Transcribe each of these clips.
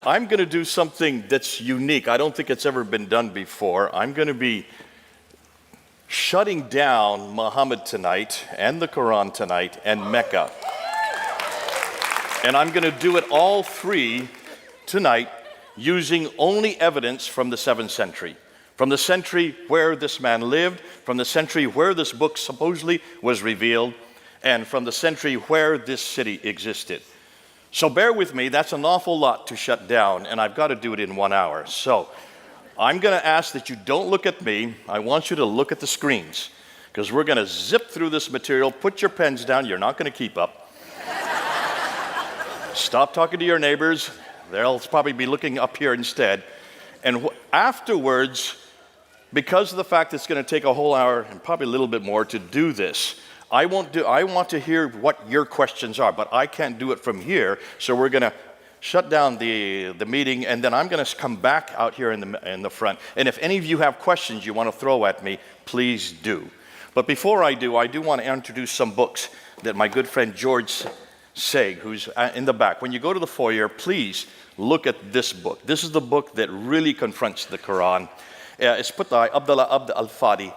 I'm going to do something that's unique. I don't think it's ever been done before. I'm going to be shutting down Muhammad tonight, and the Quran tonight, and Mecca. And I'm going to do it all three tonight using only evidence from the 7th century. From the century where this man lived, from the century where this book supposedly was revealed, and from the century where this city existed. So bear with me, that's an awful lot to shut down, and I've got to do it in 1 hour. So I'm going to ask that you don't look at me. I want you to look at the screens, because we're going to zip through this material. Put your pens down. You're not going to keep up. Stop talking to your neighbors. They'll probably be looking up here instead. And afterwards, because of the fact that it's going to take a whole hour and probably a little bit more to do this, I want to hear what your questions are, but I can't do it from here. So we're going to shut down the meeting, and then I'm going to come back out here in the front. And if any of you have questions you want to throw at me, please do. But before I do want to introduce some books that my good friend George Saig, who's in the back. When you go to the foyer, please look at this book. This is the book that really confronts the Quran. It's put by Abdullah Abd al-Fadi.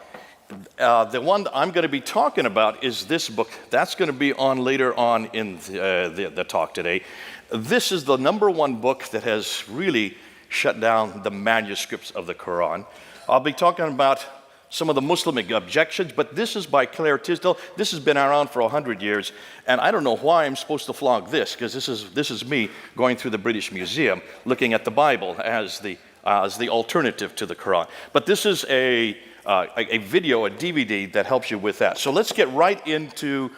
The one that I'm going to be talking about is this book. That's going to be on later on in the talk today. This is the #1 book that has really shut down the manuscripts of the Quran. I'll be talking about some of the Muslim objections, but this is by Claire Tisdale. This has been around for 100 years, and I don't know why I'm supposed to flog this, because this is me going through the British Museum looking at the Bible as the alternative to the Quran. But this is a video, a DVD that helps you with that. So let's get right into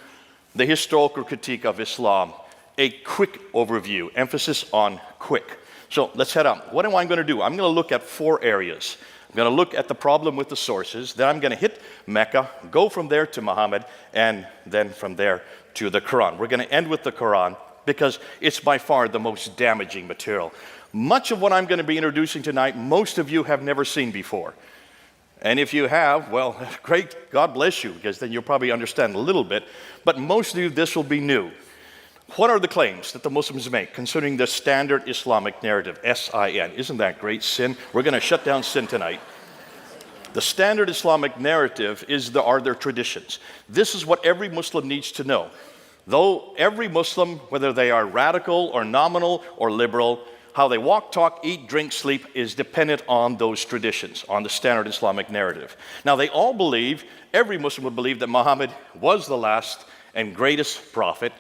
the historical critique of Islam. A quick overview, emphasis on quick. So let's head on. What am I going to do? I'm going to look at 4 areas. I'm going to look at the problem with the sources, then I'm going to hit Mecca, go from there to Muhammad, and then from there to the Quran. We're going to end with the Quran because it's by far the most damaging material. Much of what I'm going to be introducing tonight, most of you have never seen before. And if you have, well, great, God bless you, because then you'll probably understand a little bit. But most of you, this will be new. What are the claims that the Muslims make concerning the standard Islamic narrative, S-I-N? Isn't that great? Sin. We're going to shut down sin tonight. The standard Islamic narrative are their traditions. This is what every Muslim needs to know. Though every Muslim, whether they are radical or nominal or liberal, how they walk, talk, eat, drink, sleep is dependent on those traditions, on the standard Islamic narrative. Now, they all believe, every Muslim would believe that Muhammad was the last and greatest prophet,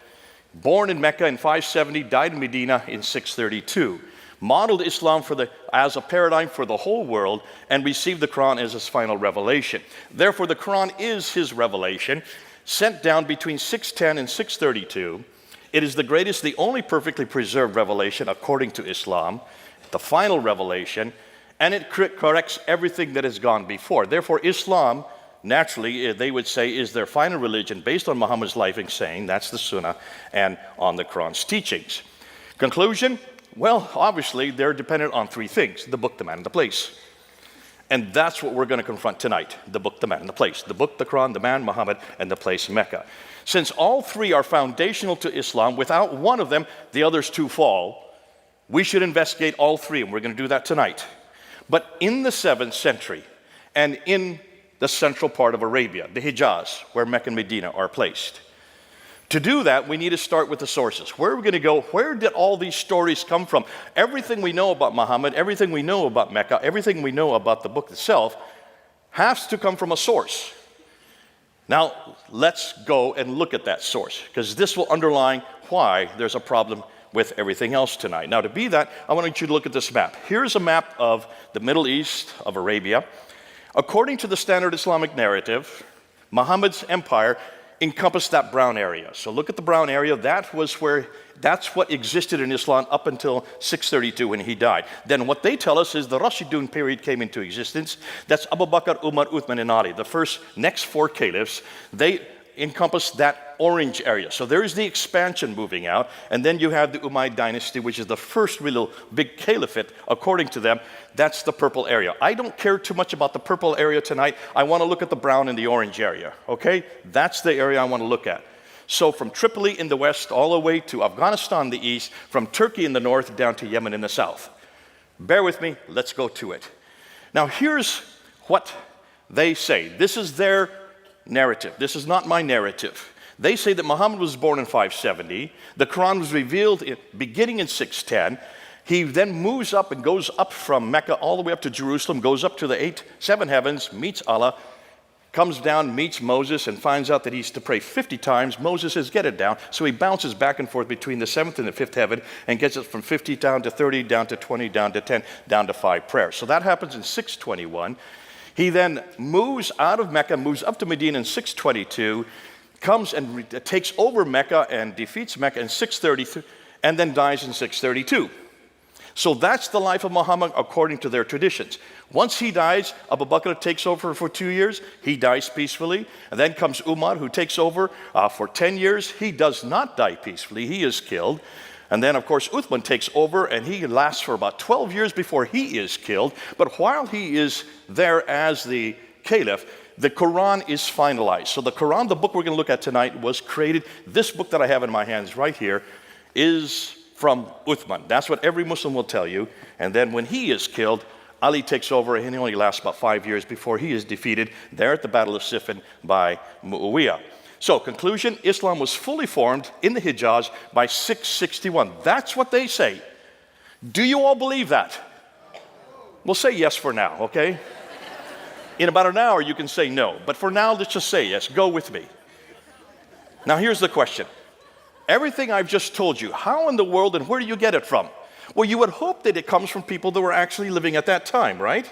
born in Mecca in 570, died in Medina in 632, modeled Islam as a paradigm for the whole world, and received the Quran as his final revelation. Therefore, the Quran is his revelation, sent down between 610 and 632. It is the greatest, the only perfectly preserved revelation according to Islam, the final revelation, and it corrects everything that has gone before. Therefore, Islam, naturally, they would say, is their final religion based on Muhammad's life and saying, that's the Sunnah, and on the Quran's teachings. Conclusion? Well, obviously, they're dependent on 3 things: the book, the man, and the place. And that's what we're going to confront tonight: the book, the man, and the place. The book, the Quran, the man, Muhammad, and the place, Mecca. Since all 3 are foundational to Islam, without one of them, the others 2 fall. We should investigate all 3, and we're going to do that tonight. But in the 7th century, and in the central part of Arabia, the Hijaz, where Mecca and Medina are placed. To do that, we need to start with the sources. Where are we going to go? Where did all these stories come from? Everything we know about Muhammad, everything we know about Mecca, everything we know about the book itself has to come from a source. Now, let's go and look at that source, because this will underline why there's a problem with everything else tonight. Now, to be that, I want you to look at this map. Here's a map of the Middle East, of Arabia. According to the standard Islamic narrative, Muhammad's empire encompassed that brown area. So look at the brown area. That's what existed in Islam up until 632 when he died. Then what they tell us is the Rashidun period came into existence. That's Abu Bakr, Umar, Uthman, and Ali. The next 4 caliphs, they encompass that orange area. So there is the expansion moving out. And then you have the Umayyad dynasty, which is the first real big caliphate, according to them. That's the purple area. I don't care too much about the purple area tonight. I want to look at the brown and the orange area, okay? That's the area I want to look at. So from Tripoli in the west all the way to Afghanistan in the east, from Turkey in the north down to Yemen in the south. Bear with me, let's go to it. Now here's what they say. This is their narrative. This is not my narrative. They say that Muhammad was born in 570. The Quran was revealed beginning in 610. He then moves up and goes up from Mecca all the way up to Jerusalem, goes up to the seven heavens, meets Allah, comes down, meets Moses, and finds out that he's to pray 50 times. Moses says, get it down. So he bounces back and forth between the seventh and the fifth heaven and gets it from 50 down to 30, down to 20, down to 10, down to 5 prayers. So that happens in 621. He then moves out of Mecca, moves up to Medina in 622, comes and takes over Mecca and defeats Mecca in 633, and then dies in 632. So that's the life of Muhammad according to their traditions. Once he dies, Abu Bakr takes over for 2 years. He dies peacefully. And then comes Umar, who takes over for 10 years. He does not die peacefully. He is killed. And then, of course, Uthman takes over, and he lasts for about 12 years before he is killed. But while he is there as the caliph, the Quran is finalized. So the Quran, the book we're going to look at tonight, was created. This book that I have in my hands right here is from Uthman. That's what every Muslim will tell you. And then when he is killed, Ali takes over, and he only lasts about 5 years before he is defeated there at the Battle of Siffin by Muawiyah. So, conclusion, Islam was fully formed in the Hijaz by 661. That's what they say. Do you all believe that? We'll say yes for now, okay? In about an hour, you can say no. But for now, let's just say yes. Go with me. Now, here's the question. Everything I've just told you, how in the world and where do you get it from? Well, you would hope that it comes from people that were actually living at that time, right?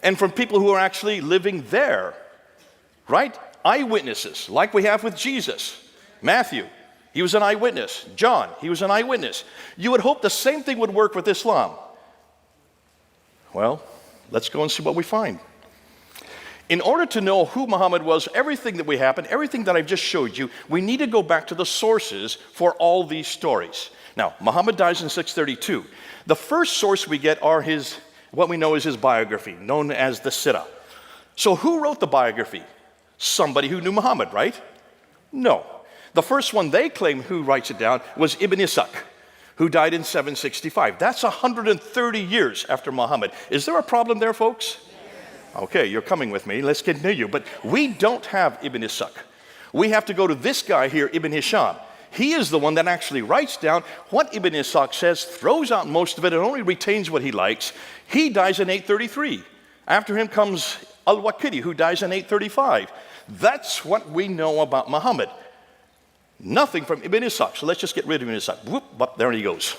And from people who are actually living there, right? Eyewitnesses, like we have with Jesus. Matthew, he was an eyewitness. John, he was an eyewitness. You would hope the same thing would work with Islam. Well, let's go and see what we find. In order to know who Muhammad was, everything that we happened, everything that I've just showed you, we need to go back to the sources for all these stories. Now, Muhammad dies in 632. The first source we get are what we know is his biography, known as the Sirah. So who wrote the biography? Somebody who knew Muhammad, right? No. The first one they claim who writes it down was Ibn Ishaq, who died in 765. That's 130 years after Muhammad. Is there a problem there, folks? Okay, you're coming with me. Let's continue. But we don't have Ibn Ishaq. We have to go to this guy here, Ibn Hisham. He is the one that actually writes down what Ibn Ishaq says, throws out most of it, and only retains what he likes. He dies in 833. After him comes Al-Waqidi, who dies in 835. That's what we know about Muhammad. Nothing from Ibn Ishaq. So let's just get rid of Ibn Ishaq. Whoop, up, there he goes.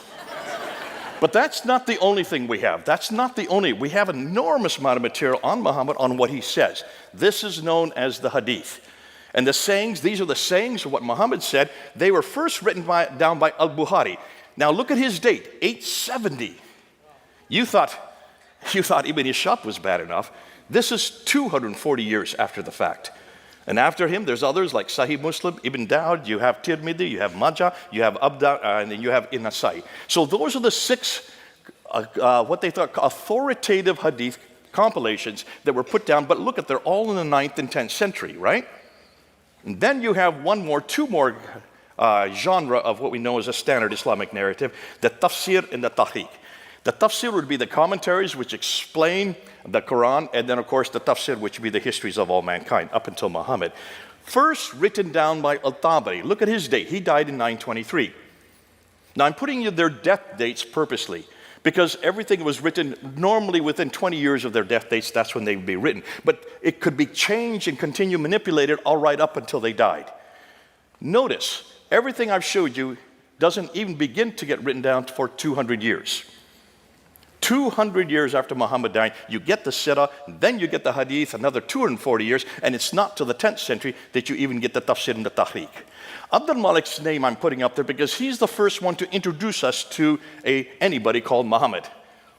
But that's not the only thing we have. That's not the only. We have an enormous amount of material on Muhammad, on what he says. This is known as the Hadith. And the sayings, these are the sayings of what Muhammad said. They were first written down by Al-Bukhari. Now look at his date, 870. You thought Ibn Ishaq was bad enough. This is 240 years after the fact. And after him, there's others like Sahih Muslim, Ibn Dawud, you have Tirmidhi, you have Majah, you have and then you have Nasai. So those are the 6, what they thought authoritative hadith compilations that were put down. But look at, they're all in the 9th and 10th century, right? And then you have two more genre of what we know as a standard Islamic narrative, the tafsir and the tahqiq. The tafsir would be the commentaries which explain the Quran, and then of course the tafsir, which would be the histories of all mankind up until Muhammad. First written down by Al-Tabari. Look at his date. He died in 923. Now I'm putting you their death dates purposely because everything was written normally within 20 years of their death dates. That's when they would be written. But it could be changed and continue manipulated all right up until they died. Notice, everything I've showed you doesn't even begin to get written down for 200 years. 200 years after Muhammad died, you get the Sirah, then you get the Hadith, another 240 years, and it's not till the 10th century that you even get the Tafsir and the Tahqiq. Abdul Malik's name I'm putting up there because he's the first one to introduce us to anybody called Muhammad.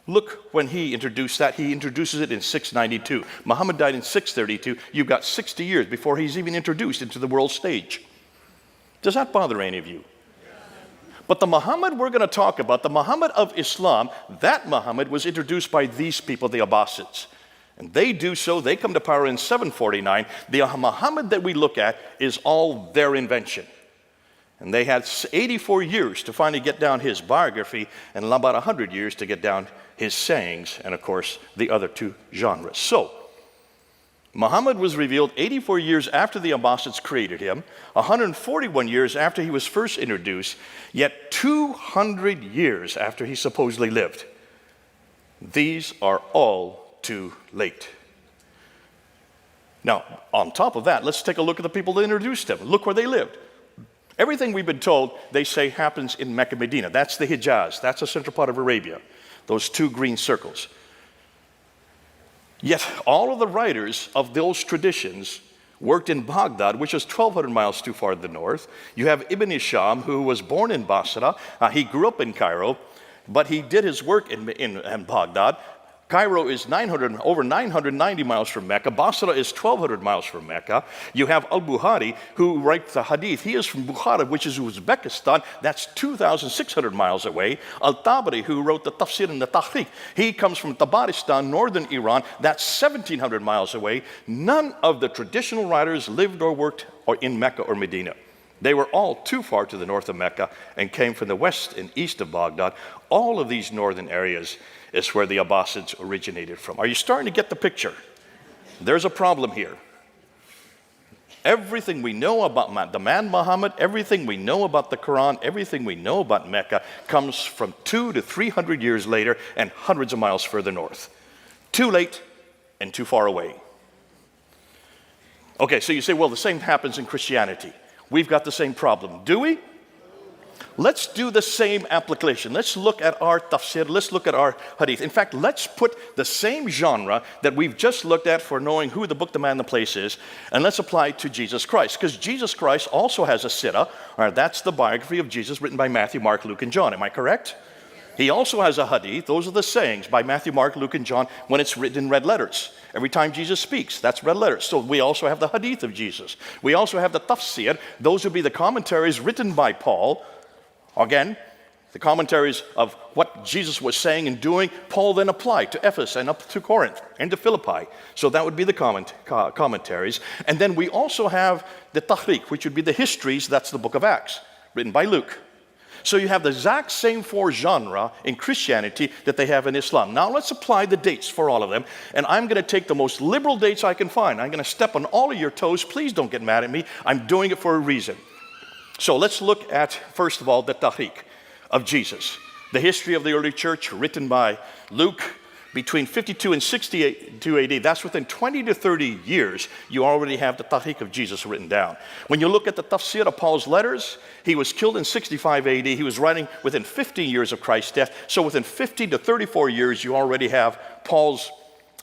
Look, when he introduced that, he introduces it in 692. Muhammad died in 632. You've got 60 years before he's even introduced into the world stage. Does that bother any of you? But the Muhammad we're going to talk about, the Muhammad of Islam, that Muhammad was introduced by these people, the Abbasids. And they do so, they come to power in 749. The Muhammad that we look at is all their invention. And they had 84 years to finally get down his biography, and about 100 years to get down his sayings, and of course, the other two genres. So, Muhammad was revealed 84 years after the Abbasids created him, 141 years after he was first introduced, yet 200 years after he supposedly lived. These are all too late. Now, on top of that, let's take a look at the people that introduced him. Look where they lived. Everything we've been told, they say, happens in Mecca, Medina. That's the Hijaz. That's the central part of Arabia. Those two green circles. Yet all of the writers of those traditions worked in Baghdad, which is 1,200 miles too far to the north. You have Ibn Hisham, who was born in Basra. He grew up in Cairo, but he did his work in Baghdad. Cairo is over 990 miles from Mecca. Basra is 1,200 miles from Mecca. You have Al-Bukhari, who writes the hadith. He is from Bukhara, which is Uzbekistan. That's 2,600 miles away. Al-Tabari, who wrote the Tafsir and the Tahqiq, he comes from Tabaristan, northern Iran. That's 1,700 miles away. None of the traditional writers lived or worked in Mecca or Medina. They were all too far to the north of Mecca and came from the west and east of Baghdad. All of these northern areas is where the Abbasids originated from. Are you starting to get the picture? There's a problem here. Everything we know about the man Muhammad, everything we know about the Quran, everything we know about Mecca comes from 200 to 300 years later and hundreds of miles further north. Too late and too far away. Okay, so you say, well, the same happens in Christianity. We've got the same problem. Do we? Let's do the same application. Let's look at our tafsir. Let's look at our hadith. In fact, let's put the same genre that we've just looked at for knowing who the book, the man, the place is, and let's apply it to Jesus Christ. Because Jesus Christ also has a sirah. That's the biography of Jesus written by Matthew, Mark, Luke, and John. Am I correct? He also has a hadith. Those are the sayings by Matthew, Mark, Luke, and John when it's written in red letters. Every time Jesus speaks, that's red letters. So we also have the hadith of Jesus. We also have the tafsir. Those would be the commentaries written by Paul. Again, the commentaries of what Jesus was saying and doing, Paul then applied to Ephesus and up to Corinth and to Philippi. So that would be the commentaries. And then we also have the tahriq, which would be the histories. That's the book of Acts, written by Luke. So you have the exact same four genres in Christianity that they have in Islam. Now let's apply the dates for all of them. And I'm going to take the most liberal dates I can find. I'm going to step on all of your toes. Please don't get mad at me. I'm doing it for a reason. So let's look at, first of all, the Tahriq of Jesus. The history of the early church written by Luke between 52 and 62 AD. That's within 20 to 30 years, you already have the Tahriq of Jesus written down. When you look at the tafsir of Paul's letters, he was killed in 65 AD. He was writing within 15 years of Christ's death. So within 50 to 34 years, you already have Paul's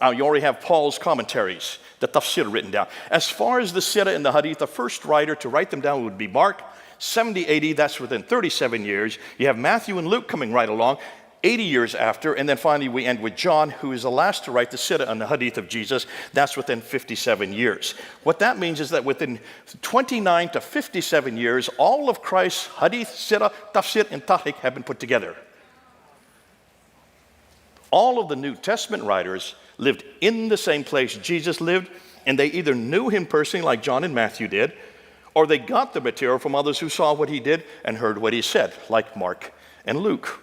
commentaries, the tafsir written down. As far as the sirah and the hadith, the first writer to write them down would be Mark, 70 AD, that's within 37 years. You have Matthew and Luke coming right along, 80 years after, and then finally we end with John, who is the last to write the sirah and the hadith of Jesus. That's within 57 years. What that means is that within 29 to 57 years, all of Christ's hadith, sirah, tafsir, and tahriq have been put together. All of the New Testament writers lived in the same place Jesus lived, and they either knew him personally like John and Matthew did, or they got the material from others who saw what he did and heard what he said, like Mark and Luke.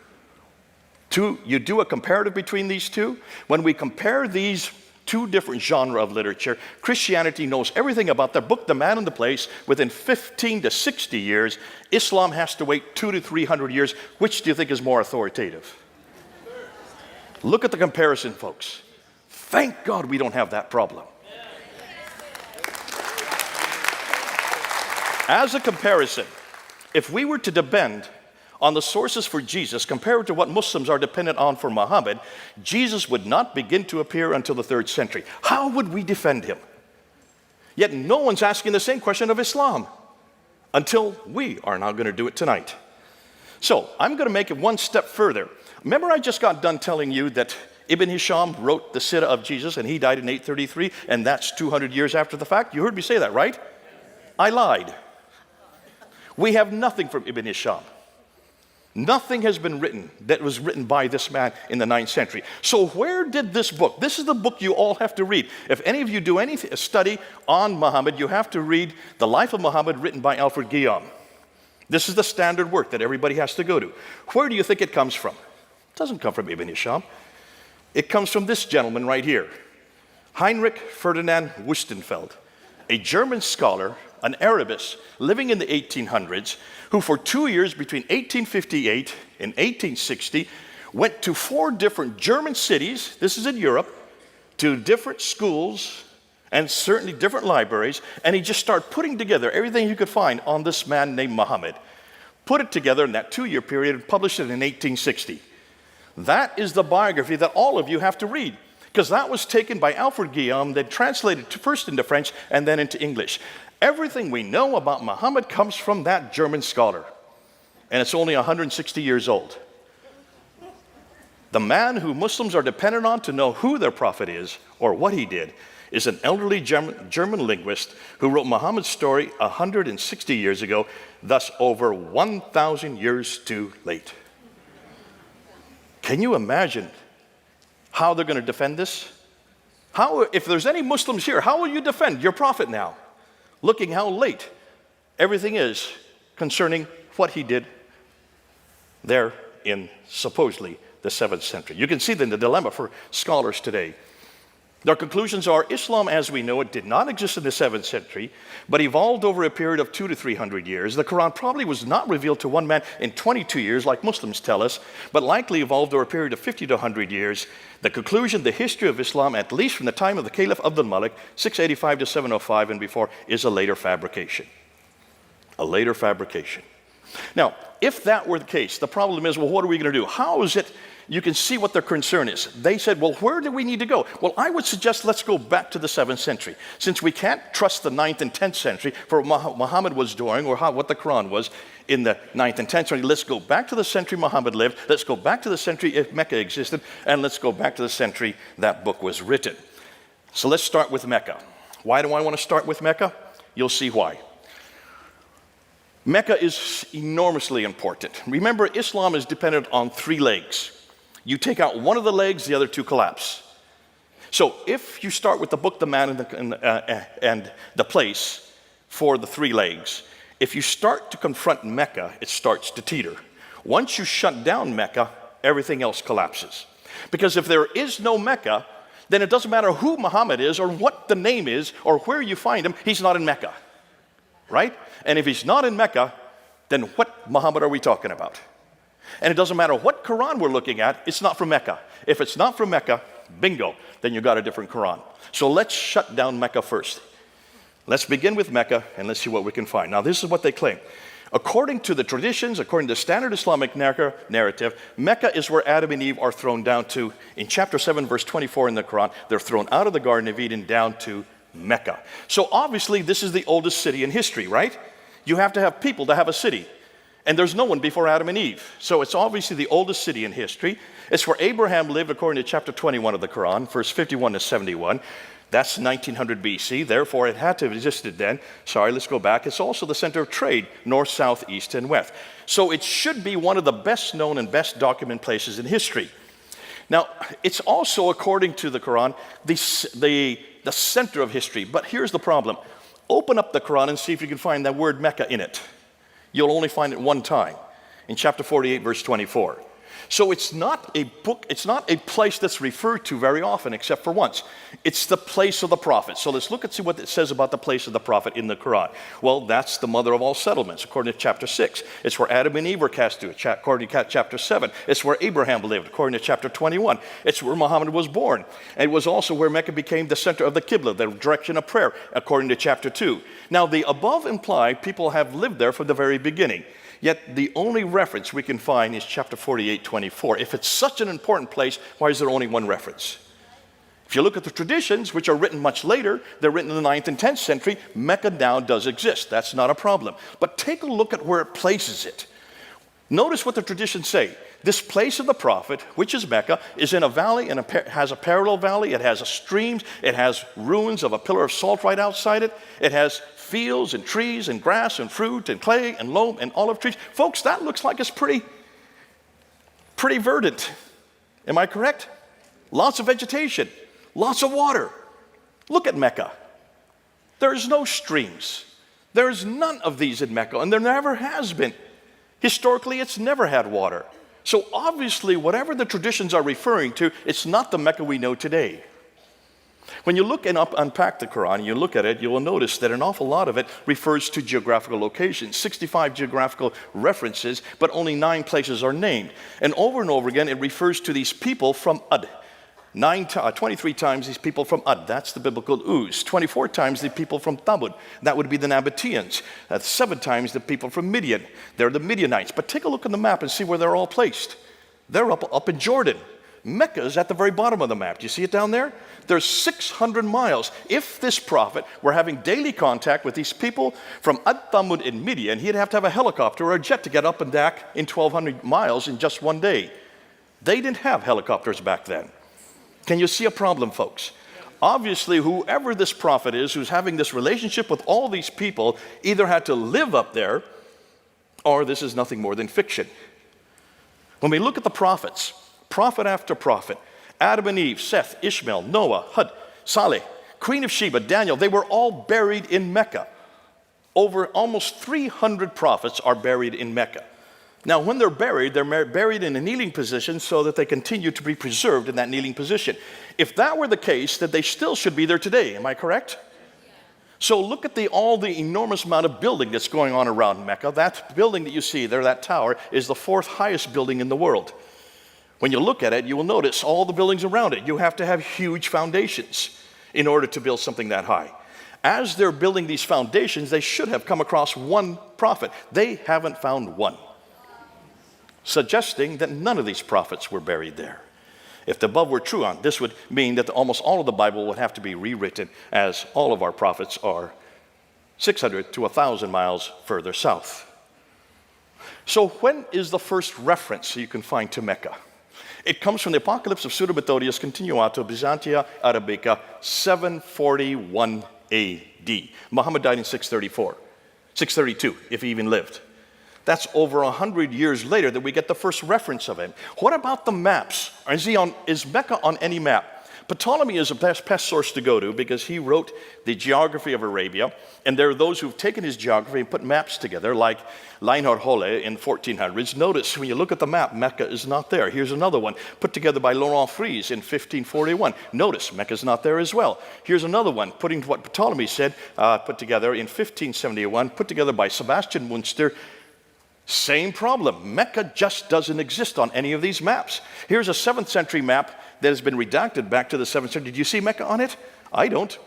You do a comparative between these two. When we compare these two different genres of literature, Christianity knows everything about their book, the man and the place, within 15 to 60 years. Islam has to wait 200 to 300 years. Which do you think is more authoritative? Look at the comparison, folks. Thank God we don't have that problem. As a comparison, if we were to depend on the sources for Jesus compared to what Muslims are dependent on for Muhammad, Jesus would not begin to appear until the 3rd century. How would we defend him? Yet no one's asking the same question of Islam until we are now going to do it tonight. So I'm going to make it one step further. Remember I just got done telling you that Ibn Hisham wrote the sirah of Jesus and he died in 833, and that's 200 years after the fact? You heard me say that, right? I lied. We have nothing from Ibn Hisham. Nothing has been written that was written by this man in the 9th century. So where did this book, this is the book you all have to read. If any of you do any study on Muhammad, you have to read The Life of Muhammad written by Alfred Guillaume. This is the standard work that everybody has to go to. Where do you think it comes from? It doesn't come from Ibn Hisham. It comes from this gentleman right here, Heinrich Ferdinand Wüstenfeld, a German scholar, an Arabist living in the 1800s, who for 2 years between 1858 and 1860 went to 4 different German cities, this is in Europe, to different schools and certainly different libraries, and he just started putting together everything he could find on this man named Muhammad. Put it together in that 2-year period and published it in 1860. That is the biography that all of you have to read, because that was taken by Alfred Guillaume, then translated first into French and then into English. Everything we know about Muhammad comes from that German scholar, and it's only 160 years old. The man who Muslims are dependent on to know who their prophet is or what he did is an elderly German linguist who wrote Muhammad's story 160 years ago, thus over 1,000 years too late. Can you imagine how they're going to defend this? If there's any Muslims here, how will you defend your prophet now? Looking how late everything is concerning what he did there in supposedly the 7th century. You can see then the dilemma for scholars today. Their conclusions are Islam as we know it did not exist in the 7th century, but evolved over a period of 200 to 300 years. The Quran probably was not revealed to one man in 22 years, like Muslims tell us, but likely evolved over a period of 50 to 100 years. The conclusion, the history of Islam, at least from the time of the Caliph Abdul Malik, 685 to 705 and before, is a later fabrication. A later fabrication. Now, if that were the case, the problem is, well, what are we going to do? How is it? You can see what their concern is. They said, well, where do we need to go? Well, I would suggest let's go back to the 7th century. Since we can't trust the 9th and 10th century for what Muhammad was doing or what the Quran was in the 9th and 10th century, let's go back to the century Muhammad lived. Let's go back to the century if Mecca existed. And let's go back to the century that book was written. So let's start with Mecca. Why do I want to start with Mecca? You'll see why. Mecca is enormously important. Remember, Islam is dependent on 3 legs. You take out one of the legs, the other 2 collapse. So if you start with the book, the man, and the place for the 3 legs, if you start to confront Mecca, it starts to teeter. Once you shut down Mecca, everything else collapses. Because if there is no Mecca, then it doesn't matter who Muhammad is or what the name is or where you find him, he's not in Mecca. Right? And if he's not in Mecca, then what Muhammad are we talking about? And it doesn't matter what Quran we're looking at, it's not from Mecca. If it's not from Mecca, bingo, then you got a different Quran. So let's shut down Mecca first. Let's begin with Mecca and let's see what we can find. Now this is what they claim. According to the traditions, according to the standard Islamic narrative, Mecca is where Adam and Eve are thrown down to. In chapter 7, verse 24 in the Quran, they're thrown out of the Garden of Eden down to Mecca. So obviously this is the oldest city in history, right? You have to have people to have a city. And there's no one before Adam and Eve. So it's obviously the oldest city in history. It's where Abraham lived according to chapter 21 of the Quran, verse 51 to 71. That's 1900 BC. Therefore, it had to have existed then. Sorry, let's go back. It's also the center of trade, north, south, east, and west. So it should be one of the best known and best documented places in history. Now, it's also, according to the Quran, the center of history. But here's the problem. Open up the Quran and see if you can find that word Mecca in it. You'll only find it one time, in chapter 48, verse 24. So it's not a book, it's not a place that's referred to very often, except for once. It's the place of the prophet. So let's look and see what it says about the place of the prophet in the Quran. Well, that's the mother of all settlements, according to chapter 6. It's where Adam and Eve were cast to, according to chapter 7. It's where Abraham lived, according to chapter 21. It's where Muhammad was born. And it was also where Mecca became the center of the Qibla, the direction of prayer, according to chapter 2. Now, the above imply people have lived there from the very beginning. Yet the only reference we can find is chapter 48, 24. If it's such an important place, why is there only one reference? If you look at the traditions, which are written much later, they're written in the 9th and 10th century, Mecca now does exist. That's not a problem. But take a look at where it places it. Notice what the traditions say. This place of the prophet, which is Mecca, is in a valley and has a parallel valley. It has streams. It has ruins of a pillar of salt right outside it. It has fields and trees and grass and fruit and clay and loam and olive trees. Folks, that looks like it's pretty verdant. Am I correct? Lots of vegetation, lots of water. Look at Mecca. There's no streams. There's none of these in Mecca, and there never has been. Historically, it's never had water. So obviously, whatever the traditions are referring to, it's not the Mecca we know today. When you look and unpack the Quran, and you look at it, you will notice that an awful lot of it refers to geographical locations. 65 geographical references, but only 9 places are named. And over again, it refers to these people from Ad. 23 times these people from Ad, that's the biblical Uz. 24 times the people from Thamud, that would be the Nabateans. 7 times the people from Midian, they're the Midianites. But take a look at the map and see where they're all placed. They're up in Jordan. Mecca is at the very bottom of the map. Do you see it down there? There's 600 miles. If this prophet were having daily contact with these people from Ad Thamud in Midian, he'd have to have a helicopter or a jet to get up and back in 1,200 miles in just one day. They didn't have helicopters back then. Can you see a problem, folks? Obviously, whoever this prophet is who's having this relationship with all these people either had to live up there or this is nothing more than fiction. When we look at the prophets, prophet after prophet, Adam and Eve, Seth, Ishmael, Noah, Hud, Saleh, Queen of Sheba, Daniel, they were all buried in Mecca. Over almost 300 prophets are buried in Mecca. Now, when they're buried in a kneeling position so that they continue to be preserved in that kneeling position. If that were the case, then they still should be there today. Am I correct? So look at all the enormous amount of building that's going on around Mecca. That building that you see there, that tower, is the 4th highest building in the world. When you look at it, you will notice all the buildings around it. You have to have huge foundations in order to build something that high. As they're building these foundations, they should have come across one prophet. They haven't found one, suggesting that none of these prophets were buried there. If the above were true, this would mean that almost all of the Bible would have to be rewritten, as all of our prophets are 600 to 1,000 miles further south. So when is the first reference you can find to Mecca? It comes from the Apocalypse of Pseudo-Methodius Continuato Byzantia Arabica, 741 AD. Muhammad died in 632, if he even lived. That's over 100 years later that we get the first reference of him. What about the maps? Is Mecca on any map? Ptolemy is the best source to go to because he wrote the geography of Arabia, and there are those who've taken his geography and put maps together, like Reinhard Holle in 1400s. Notice when you look at the map, Mecca is not there. Here's another one put together by Laurent Fries in 1541. Notice Mecca is not there as well. Here's another one putting what Ptolemy said, put together in 1571, put together by Sebastian Munster. Same problem. Mecca just doesn't exist on any of these maps. Here's a 7th century map that has been redacted back to the 7th century. Do you see Mecca on it? I don't.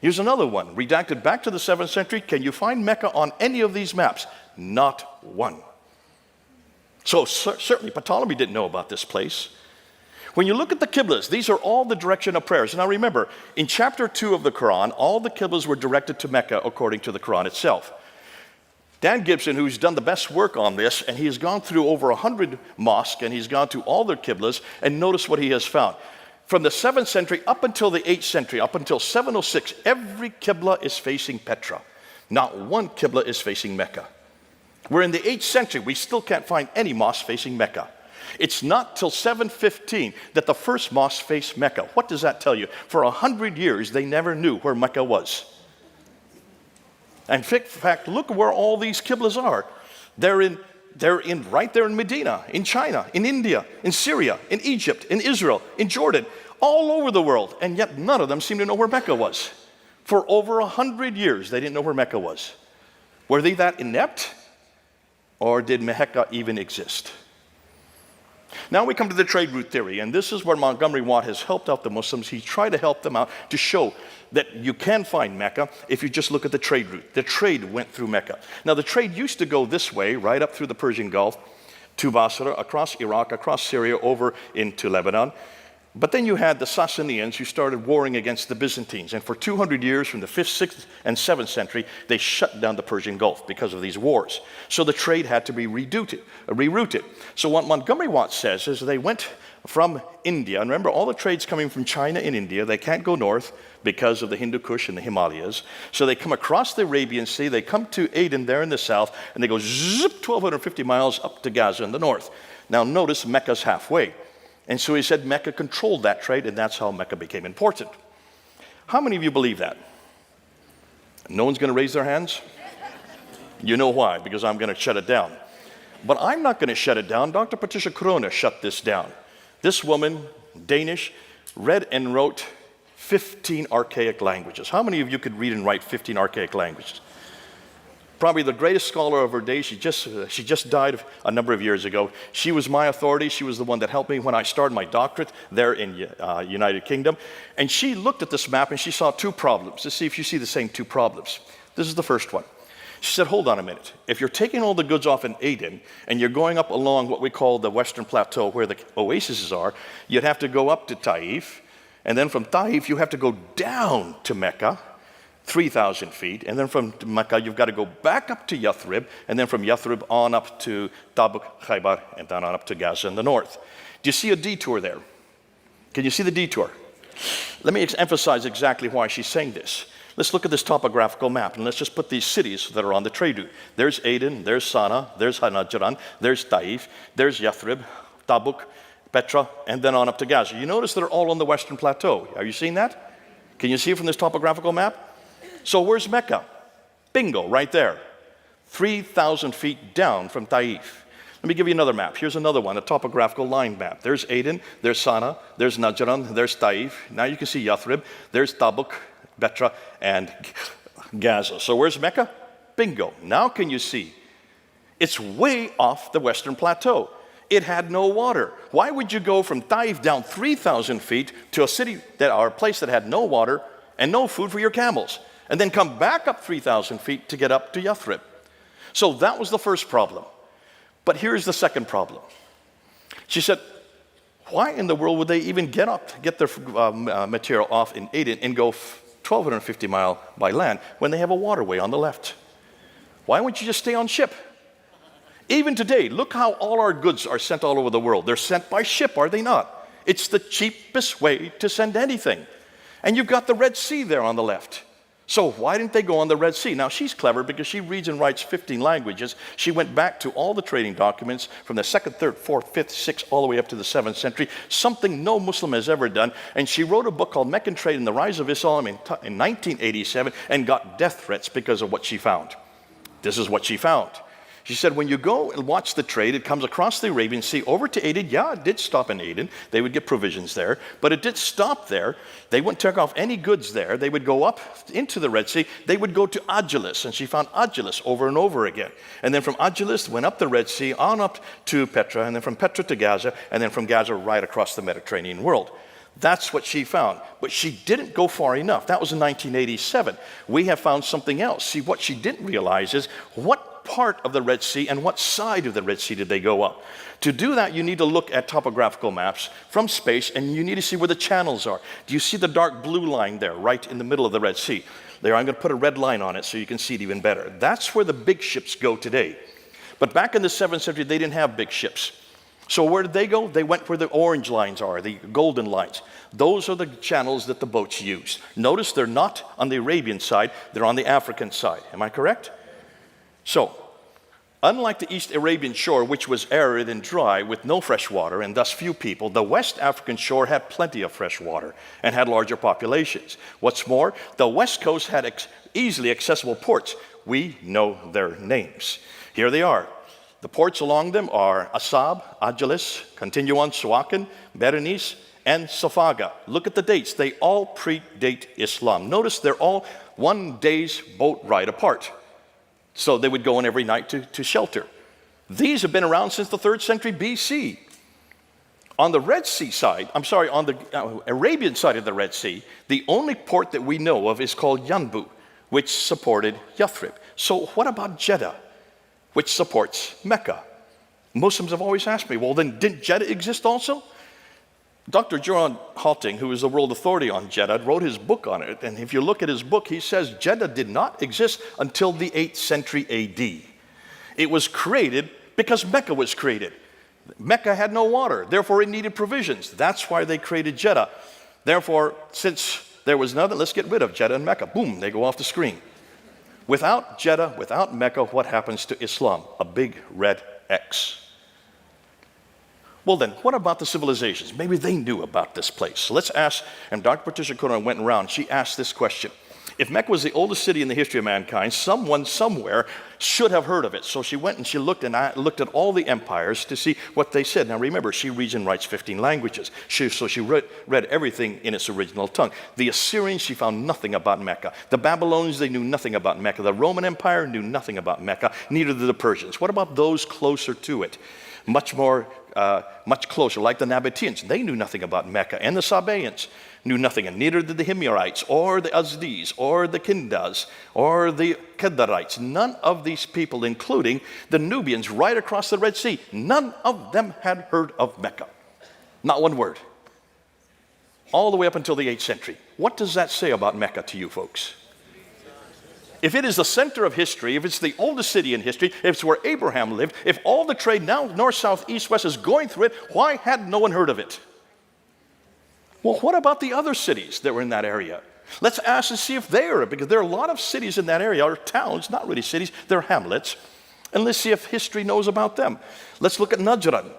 Here's another one, redacted back to the 7th century. Can you find Mecca on any of these maps? Not one. So certainly Ptolemy didn't know about this place. When you look at the Qiblas, these are all the direction of prayers. Now remember, in chapter 2 of the Quran, all the Qiblas were directed to Mecca according to the Quran itself. Dan Gibson, who's done the best work on this, and he has gone through over 100 mosques, and he's gone to all their Qiblas, and notice what he has found. From the 7th century up until the 8th century, up until 706, every Qibla is facing Petra. Not one Qibla is facing Mecca. We're in the 8th century. We still can't find any mosque facing Mecca. It's not till 715 that the first mosque faced Mecca. What does that tell you? For 100 years, they never knew where Mecca was. And in fact, look where all these Qiblas are. They're right there in Medina, in China, in India, in Syria, in Egypt, in Israel, in Jordan, all over the world. And yet none of them seem to know where Mecca was. For over 100 years, they didn't know where Mecca was. Were they that inept? Or did Mecca even exist? Now we come to the trade route theory, and this is where Montgomery Watt has helped out the Muslims. He tried to help them out to show that you can find Mecca if you just look at the trade route. The trade went through Mecca. Now the trade used to go this way, right up through the Persian Gulf, to Basra, across Iraq, across Syria, over into Lebanon. But then you had the Sassanians who started warring against the Byzantines. And for 200 years, from the 5th, 6th, and 7th century, they shut down the Persian Gulf because of these wars. So the trade had to be rerouted. So what Montgomery Watt says is they went from India. And remember, all the trade's coming from China and India. They can't go north because of the Hindu Kush and the Himalayas. So they come across the Arabian Sea. They come to Aden there in the south. And they go zip 1,250 miles up to Gaza in the north. Now notice Mecca's halfway. And so he said Mecca controlled that trade, and that's how Mecca became important. How many of you believe that? No one's going to raise their hands? You know why? Because I'm going to shut it down. But I'm not going to shut it down. Dr. Patricia Corona shut this down. This woman, Danish, read and wrote 15 archaic languages. How many of you could read and write 15 archaic languages? Probably the greatest scholar of her day. She just died a number of years ago. She was my authority. She was the one that helped me when I started my doctorate there in United Kingdom. And she looked at this map and she saw two problems. Let's see if you see the same two problems. This is the first one. She said, hold on a minute. If you're taking all the goods off in Aden and you're going up along what we call the Western Plateau where the oases are, you'd have to go up to Taif. And then from Taif, you have to go down to Mecca, 3,000 feet. And then from Mecca, you've got to go back up to Yathrib. And then from Yathrib on up to Tabuk, Khaybar, and then on up to Gaza in the north. Do you see a detour there? Can you see the detour? Let me emphasize exactly why she's saying this. Let's look at this topographical map, and let's just put these cities that are on the trade route. There's Aden, there's Sana'a, there's Najran, there's Taif, there's Yathrib, Tabuk, Petra, and then on up to Gaza. You notice they're all on the Western Plateau. Are you seeing that? Can you see it from this topographical map? So where's Mecca? Bingo, right there. 3,000 feet down from Taif. Let me give you another map. Here's another one, a topographical line map. There's Aden, there's Sana'a, there's Najran, there's Taif. Now you can see Yathrib, there's Tabuk, Petra, and Gaza. So where's Mecca? Bingo. Now can you see? It's way off the Western Plateau. It had no water. Why would you go from Taif down 3,000 feet to a city or a place that had no water and no food for your camels, and then come back up 3,000 feet to get up to Yathrib? So that was the first problem. But here's the second problem. She said, why in the world would they even get their material off in Aden and go 1,250 miles by land when they have a waterway on the left? Why wouldn't you just stay on ship? Even today, look how all our goods are sent all over the world. They're sent by ship, are they not? It's the cheapest way to send anything. And you've got the Red Sea there on the left. So why didn't they go on the Red Sea? Now, she's clever because she reads and writes 15 languages. She went back to all the trading documents from the 2nd, 3rd, 4th, 5th, 6th, all the way up to the 7th century, something no Muslim has ever done. And she wrote a book called Meccan Trade and the Rise of Islam in 1987 and got death threats because of what she found. This is what she found. She said, when you go and watch the trade, it comes across the Arabian Sea over to Aden. Yeah, it did stop in Aden. They would get provisions there, but it did stop there. They wouldn't take off any goods there. They would go up into the Red Sea. They would go to Agilis, and she found Agilis over and over again. And then from Agilis, went up the Red Sea, on up to Petra, and then from Petra to Gaza, and then from Gaza right across the Mediterranean world. That's what she found. But she didn't go far enough. That was in 1987. We have found something else. See, what she didn't realize is what part of the Red Sea and what side of the Red Sea did they go up. To do that, you need to look at topographical maps from space, and you need to see where the channels are. Do you see the dark blue line there, right in the middle of the Red Sea? There, I'm going to put a red line on it so you can see it even better. That's where the big ships go today. But back in the 7th century, they didn't have big ships. So where did they go? They went where the orange lines are, the golden lines. Those are the channels that the boats use. Notice they're not on the Arabian side, they're on the African side. Am I correct? So, unlike the East Arabian shore, which was arid and dry with no fresh water and thus few people, the West African shore had plenty of fresh water and had larger populations. What's more, the West Coast had easily accessible ports. We know their names. Here they are. The ports along them are Asab, Agilis, continue on Suakin, Berenice, and Safaga. Look at the dates. They all predate Islam. Notice they're all 1 day's boat ride apart. So they would go in every night to shelter. These have been around since the 3rd century BC. On the Red Sea side, on the Arabian side of the Red Sea, the only port that we know of is called Yanbu, which supported Yathrib. So what about Jeddah, which supports Mecca? Muslims have always asked me, well, then didn't Jeddah exist also? Dr. John Halting, who is the world authority on Jeddah, wrote his book on it. And if you look at his book, he says Jeddah did not exist until the 8th century AD. It was created because Mecca was created. Mecca had no water, therefore it needed provisions. That's why they created Jeddah. Therefore, since there was nothing, let's get rid of Jeddah and Mecca. Boom, they go off the screen. Without Jeddah, without Mecca, what happens to Islam? A big red X. Well then, what about the civilizations? Maybe they knew about this place. So let's ask, and Dr. Patricia Corona went around, she asked this question. If Mecca was the oldest city in the history of mankind, someone somewhere should have heard of it. So she went and she looked at all the empires to see what they said. Now remember, she reads and writes 15 languages. So she read everything in its original tongue. The Assyrians, she found nothing about Mecca. The Babylonians, they knew nothing about Mecca. The Roman Empire knew nothing about Mecca. Neither did the Persians. What about those closer to it? Much closer, like the Nabateans. They knew nothing about Mecca. And the Sabaeans knew nothing, and neither did the Himyarites, or the Azdis, or the Kindas, or the Kedarites. None of these people, including the Nubians right across the Red Sea, none of them had heard of Mecca. Not one word. All the way up until the 8th century. What does that say about Mecca to you folks? If it is the center of history, if it's the oldest city in history, if it's where Abraham lived, if all the trade now, north, south, east, west is going through it, why had no one heard of it? Well, what about the other cities that were in that area? Let's ask and see if they are, because there are a lot of cities in that area, or towns, not really cities, they're hamlets. And let's see if history knows about them. Let's look at Najran,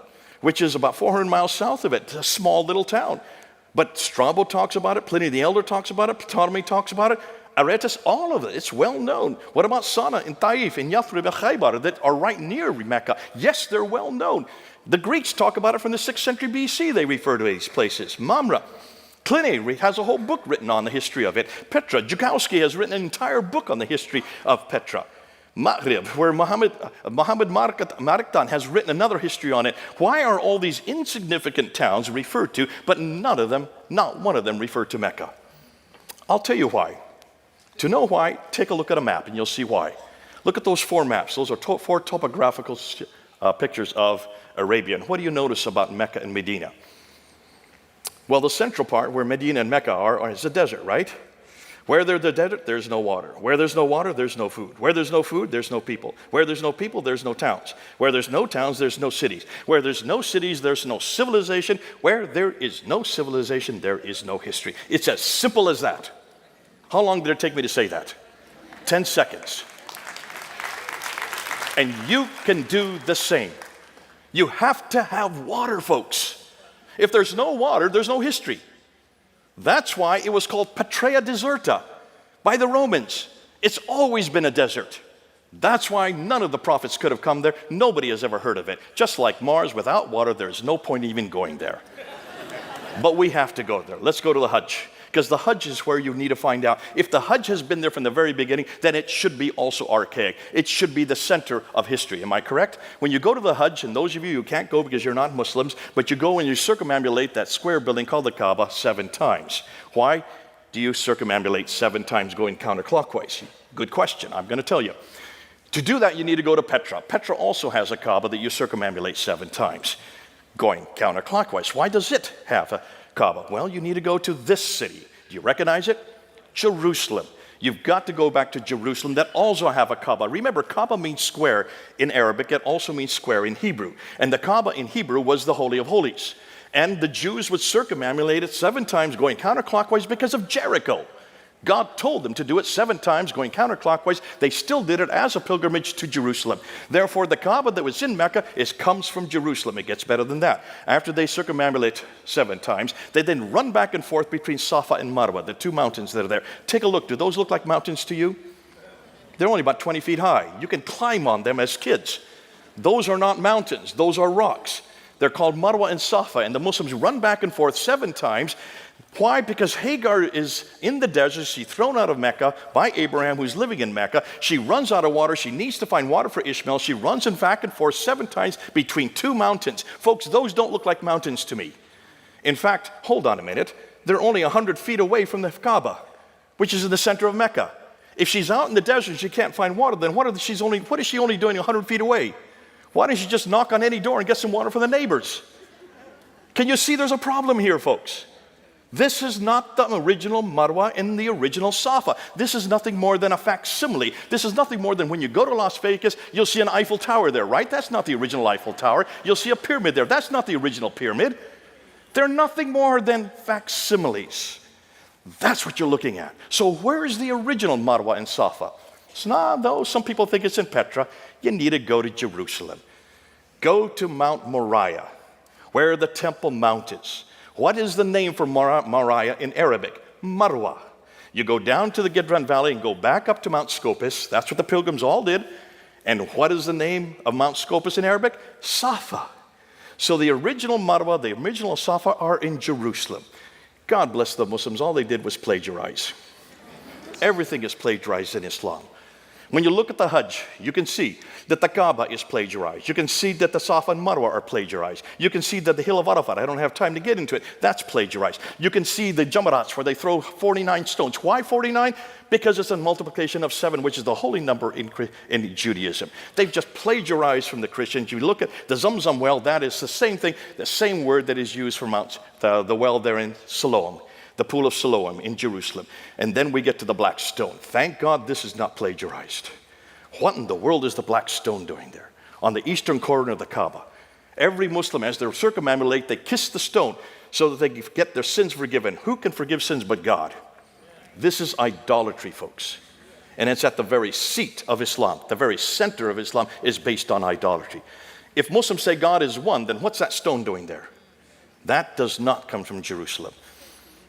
which is about 400 miles south of it. It's a small little town. But Strabo talks about it, Pliny the Elder talks about it, Ptolemy talks about it, Aretas, all of it, it's well known. What about Sana and Taif and Yathrib and Khaybar that are right near Mecca? Yes, they're well known. The Greeks talk about it from the 6th century BC. They refer to these places. Mamre, Pliny has a whole book written on the history of it. Petra, Zukowski has written an entire book on the history of Petra. Maghrib, where Muhammad Mariktan has written another history on it. Why are all these insignificant towns referred to, but not one of them referred to Mecca? I'll tell you why. To know why, take a look at a map and you'll see why. Look at those 4 maps. Those are 4 topographical pictures of Arabia. And what do you notice about Mecca and Medina? Well, the central part where Medina and Mecca are is a desert, right? Where there's the desert, there's no water. Where there's no water, there's no food. Where there's no food, there's no people. Where there's no people, there's no towns. Where there's no towns, there's no cities. Where there's no cities, there's no civilization. Where there is no civilization, there is no history. It's as simple as that. How long did it take me to say that? 10 seconds. And you can do the same. You have to have water, folks. If there's no water, there's no history. That's why it was called Patria Deserta by the Romans. It's always been a desert. That's why none of the prophets could have come there. Nobody has ever heard of it. Just like Mars, without water, there's no point even going there. But we have to go there. Let's go to the Hajj. Because the Hajj is where you need to find out. If the Hajj has been there from the very beginning, then it should be also archaic. It should be the center of history. Am I correct? When you go to the Hajj, and those of you who can't go because you're not Muslims, but you go and you circumambulate that square building called the Kaaba 7 times. Why do you circumambulate 7 times going counterclockwise? Good question. I'm going to tell you. To do that, you need to go to Petra. Petra also has a Kaaba that you circumambulate 7 times going counterclockwise. Why does it have a Kaaba? Well, you need to go to this city. Do you recognize it? Jerusalem. You've got to go back to Jerusalem that also have a Kaaba. Remember, Kaaba means square in Arabic. It also means square in Hebrew. And the Kaaba in Hebrew was the Holy of Holies. And the Jews would circumambulate it 7 times going counterclockwise because of Jericho. God told them to do it 7 times going counterclockwise. They still did it as a pilgrimage to Jerusalem. Therefore, the Kaaba that was in Mecca comes from Jerusalem. It gets better than that. After they circumambulate 7 times, they then run back and forth between Safa and Marwa, the 2 mountains that are there. Take a look. Do those look like mountains to you? They're only about 20 feet high. You can climb on them as kids. Those are not mountains. Those are rocks. They're called Marwa and Safa, and the Muslims run back and forth 7 times. Why? Because Hagar is in the desert. She's thrown out of Mecca by Abraham, who's living in Mecca. She runs out of water. She needs to find water for Ishmael. She runs back and forth 7 times between 2 mountains. Folks, those don't look like mountains to me. In fact, hold on a minute. They're only 100 feet away from the Kaaba, which is in the center of Mecca. If she's out in the desert and she can't find water, then what is she only doing 100 feet away? Why doesn't she just knock on any door and get some water for the neighbors? Can you see there's a problem here, folks? This is not the original Marwa and the original Safa. This is nothing more than a facsimile. This is nothing more than when you go to Las Vegas, you'll see an Eiffel Tower there, right? That's not the original Eiffel Tower. You'll see a pyramid there. That's not the original pyramid. They're nothing more than facsimiles. That's what you're looking at. So where is the original Marwa and Safa? It's not, though. Some people think it's in Petra. You need to go to Jerusalem. Go to Mount Moriah, where the Temple Mount is. What is the name for Moriah in Arabic? Marwa. You go down to the Kidron Valley and go back up to Mount Scopus. That's what the pilgrims all did. And what is the name of Mount Scopus in Arabic? Safa. So the original Marwa, the original Safa are in Jerusalem. God bless the Muslims. All they did was plagiarize. Everything is plagiarized in Islam. When you look at the Hajj, you can see that the Kaaba is plagiarized. You can see that the Safa and Marwa are plagiarized. You can see that the Hill of Arafat, I don't have time to get into it, that's plagiarized. You can see the Jamarats where they throw 49 stones. Why 49? Because it's a multiplication of 7, which is the holy number in Judaism. They've just plagiarized from the Christians. You look at the Zamzam well, that is the same thing, the same word that is used for the well there in Siloam. The pool of Siloam in Jerusalem. And then we get to the black stone. Thank God this is not plagiarized. What in the world is the black stone doing there? On the eastern corner of the Kaaba. Every Muslim, as they circumambulate, they kiss the stone so that they get their sins forgiven. Who can forgive sins but God? This is idolatry, folks. And it's at the very seat of Islam. The very center of Islam is based on idolatry. If Muslims say God is one, then what's that stone doing there? That does not come from Jerusalem.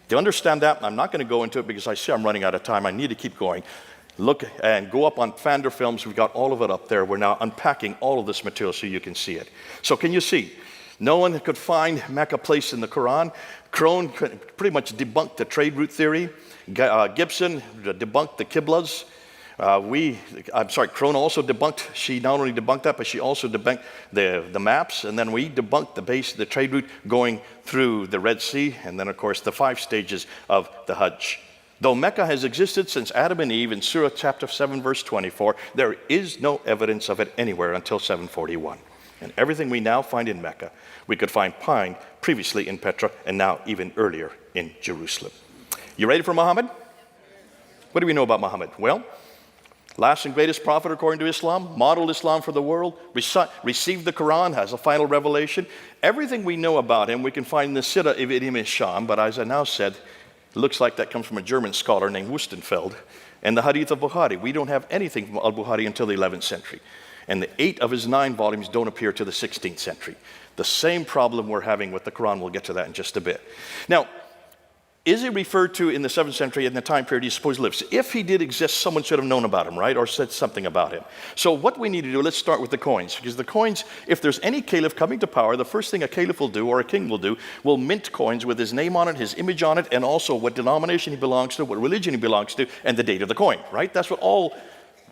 To understand that, I'm not going to go into it because I see I'm running out of time. I need to keep going. Look and go up on Fander Films. We've got all of it up there. We're now unpacking all of this material so you can see it. So can you see? No one could find Mecca place in the Quran. Crone pretty much debunked the trade route theory. Gibson debunked the Qiblas. Crone also debunked, she not only debunked that, but she also debunked the maps, and then we debunked the trade route going through the Red Sea, and then of course the 5 stages of the Hajj. Though Mecca has existed since Adam and Eve in Surah chapter 7 verse 24, there is no evidence of it anywhere until 741. And everything we now find in Mecca, we could find previously in Petra, and now even earlier in Jerusalem. You ready for Muhammad? What do we know about Muhammad? Well, last and greatest prophet according to Islam, modeled Islam for the world, received the Quran, has a final revelation. Everything we know about him we can find in the Sirah ibn Hisham, but as I now said, it looks like that comes from a German scholar named Wustenfeld. And the Hadith of Bukhari, we don't have anything from al-Bukhari until the 11th century. And the 8 of his 9 volumes don't appear till the 16th century. The same problem we're having with the Quran, we'll get to that in just a bit. Now, is he referred to in the 7th century in the time period he supposed lives? If he did exist, someone should have known about him, right? Or said something about him. So what we need to do, let's start with the coins. Because the coins, if there's any caliph coming to power, the first thing a caliph will do, or a king will do, will mint coins with his name on it, his image on it, and also what denomination he belongs to, what religion he belongs to, and the date of the coin, right? That's what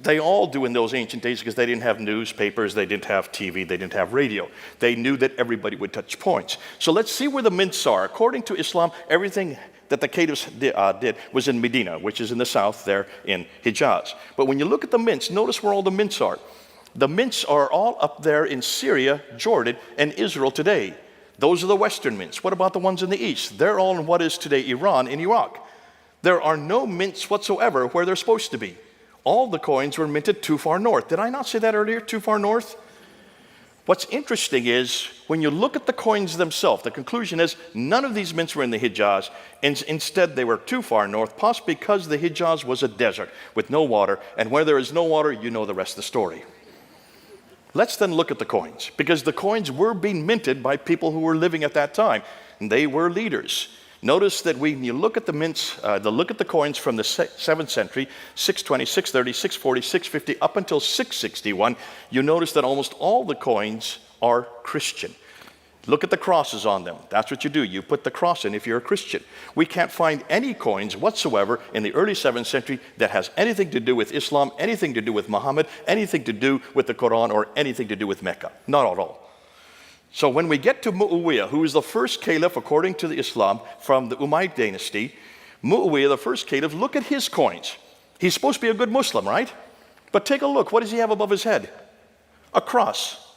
they all do in those ancient days, because they didn't have newspapers, they didn't have TV, they didn't have radio. They knew that everybody would touch coins. So let's see where the mints are. According to Islam, everything that the caliphs did was in Medina, which is in the south there in Hijaz. But when you look at the mints, notice where all the mints are. The mints are all up there in Syria, Jordan, and Israel today. Those are the western mints. What about the ones in the east? They're all in what is today Iran and Iraq. There are no mints whatsoever where they're supposed to be. All the coins were minted too far north. Did I not say that earlier, too far north? What's interesting is, when you look at the coins themselves, the conclusion is none of these mints were in the Hijaz, and instead they were too far north, possibly because the Hijaz was a desert with no water, and where there is no water, you know the rest of the story. Let's then look at the coins, because the coins were being minted by people who were living at that time, and they were leaders. Notice that when you look at the mints, look at the coins from the 7th century, 620, 630, 640, 650, up until 661, you notice that almost all the coins are Christian. Look at the crosses on them. That's what you do. You put the cross in if you're a Christian. We can't find any coins whatsoever in the early 7th century that has anything to do with Islam, anything to do with Muhammad, anything to do with the Quran, or anything to do with Mecca. Not at all. So when we get to Mu'awiyah, who is the first caliph according to the Islam from the Umayyad dynasty, Mu'awiyah, the first caliph, look at his coins. He's supposed to be a good Muslim, right? But take a look. What does he have above his head? A cross.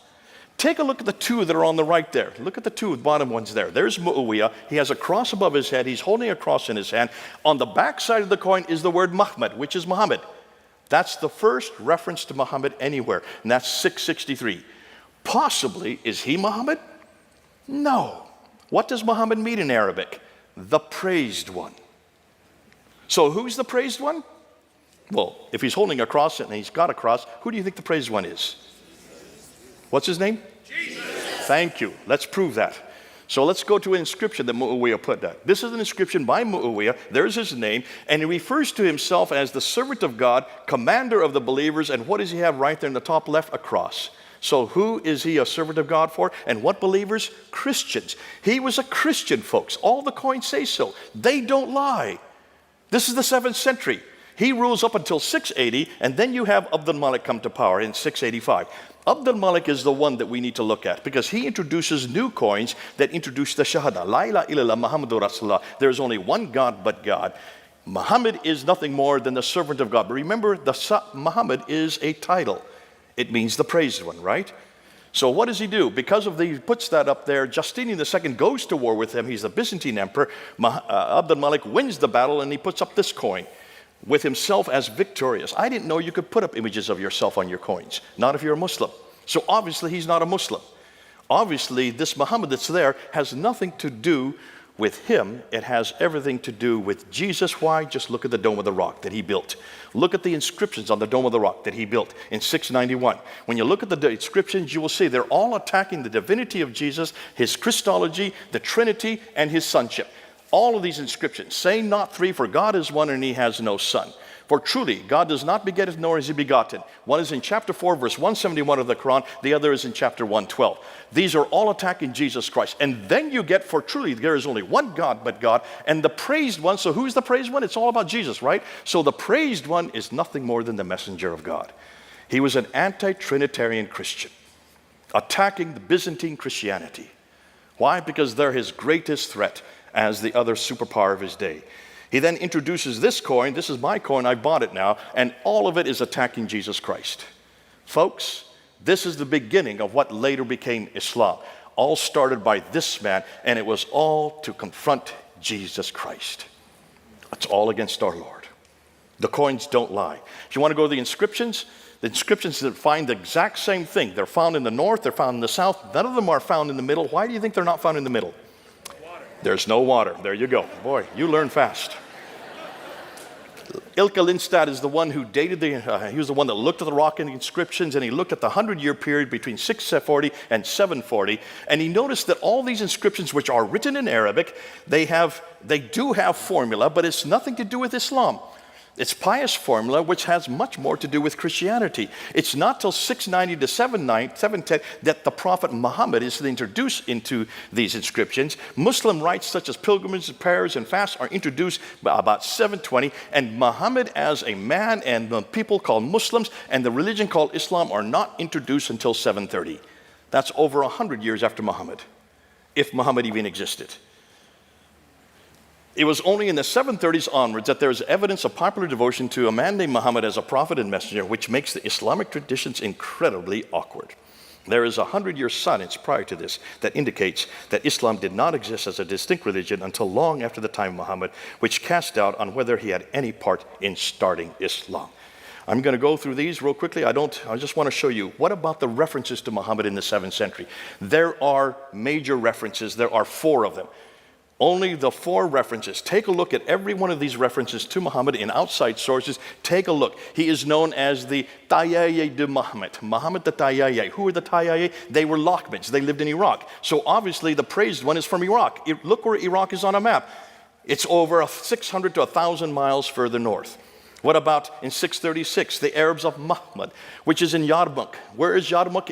Take a look at the 2 that are on the right there. Look at the 2 bottom ones there. There's Mu'awiyah. He has a cross above his head. He's holding a cross in his hand. On the back side of the coin is the word Muhammad, which is Muhammad. That's the first reference to Muhammad anywhere, and that's 663. Possibly, is he Muhammad? No. What does Muhammad mean in Arabic? The praised one. So who's the praised one? Well, if he's holding a cross and he's got a cross, who do you think the praised one is? What's his name? Jesus. Thank you. Let's prove that. So let's go to an inscription that YeHoVaH put down. This is an inscription by YeHoVaH. There's his name. And he refers to himself as the servant of God, commander of the believers. And what does he have right there in the top left? A cross. So who is he a servant of God for? And what believers? Christians. He was a Christian, folks. All the coins say so. They don't lie. This is the 7th century. He rules up until 680, and then you have Abd al-Malik come to power in 685. Abd al-Malik is the one that we need to look at because he introduces new coins that introduce the Shahada. La ilaha illallah Muhammadur Rasulullah. There is only one God but God. Muhammad is nothing more than the servant of God. But remember, Muhammad is a title. It means the praised one, right? So what does he do? Because of he puts that up there, Justinian II goes to war with him. He's the Byzantine emperor. Abd al-Malik wins the battle, and he puts up this coin with himself as victorious. I didn't know you could put up images of yourself on your coins, not if you're a Muslim. So obviously he's not a Muslim. Obviously this Muhammad that's there has nothing to do with him. It has everything to do with Jesus. Why? Just look at the Dome of the Rock that he built. Look at the inscriptions on the Dome of the Rock that he built in 691. When you look at the inscriptions, you will see they're all attacking the divinity of Jesus, his Christology, the Trinity, and his sonship. All of these inscriptions say not three, for God is one and he has no son. For truly, God does not beget, nor is he begotten. One is in chapter 4, verse 171 of the Quran. The other is in chapter 112. These are all attacking Jesus Christ. And then you get, for truly, there is only one God but God, and the praised one. So who's the praised one? It's all about Jesus, right? So the praised one is nothing more than the messenger of God. He was an anti-Trinitarian Christian, attacking the Byzantine Christianity. Why? Because they're his greatest threat as the other superpower of his day. He then introduces this coin. This is my coin. I bought it now. And all of it is attacking Jesus Christ. Folks, this is the beginning of what later became Islam. All started by this man, and it was all to confront Jesus Christ. It's all against our Lord. The coins don't lie. If you want to go to the inscriptions that find the exact same thing. They're found in the north. They're found in the south. None of them are found in the middle. Why do you think they're not found in the middle? There's no water. There you go. Boy, you learn fast. Ilka Lindstad is the one who dated he was the one that looked at the rock and the inscriptions, and he looked at the 100-year period between 640 and 740, and he noticed that all these inscriptions, which are written in Arabic, they do have formula, but it's nothing to do with Islam. It's pious formula, which has much more to do with Christianity. It's not till 690 to 710 that the Prophet Muhammad is introduced into these inscriptions. Muslim rites such as pilgrimages, prayers, and fasts are introduced by about 720. And Muhammad as a man and the people called Muslims and the religion called Islam are not introduced until 730. That's over 100 years after Muhammad, if Muhammad even existed. It was only in the 730s onwards that there is evidence of popular devotion to a man named Muhammad as a prophet and messenger, which makes the Islamic traditions incredibly awkward. There is a 100-year silence prior to this that indicates that Islam did not exist as a distinct religion until long after the time of Muhammad, which cast doubt on whether he had any part in starting Islam. I'm going to go through these real quickly. I just want to show you, what about the references to Muhammad in the 7th century? There are major references. There are 4 of them. Only the 4 references. Take a look at every one of these references to Muhammad in outside sources. Take a look. He is known as the Tayyaye de Muhammad. Muhammad the Tayyaye. Who are the Tayyaye? They were Lockmans. They lived in Iraq. So obviously the praised one is from Iraq. Look where Iraq is on a map. It's over 600 to 1,000 miles further north. What about in 636, the Arabs of Muhammad, which is in Yarmouk. Where is Yarmouk?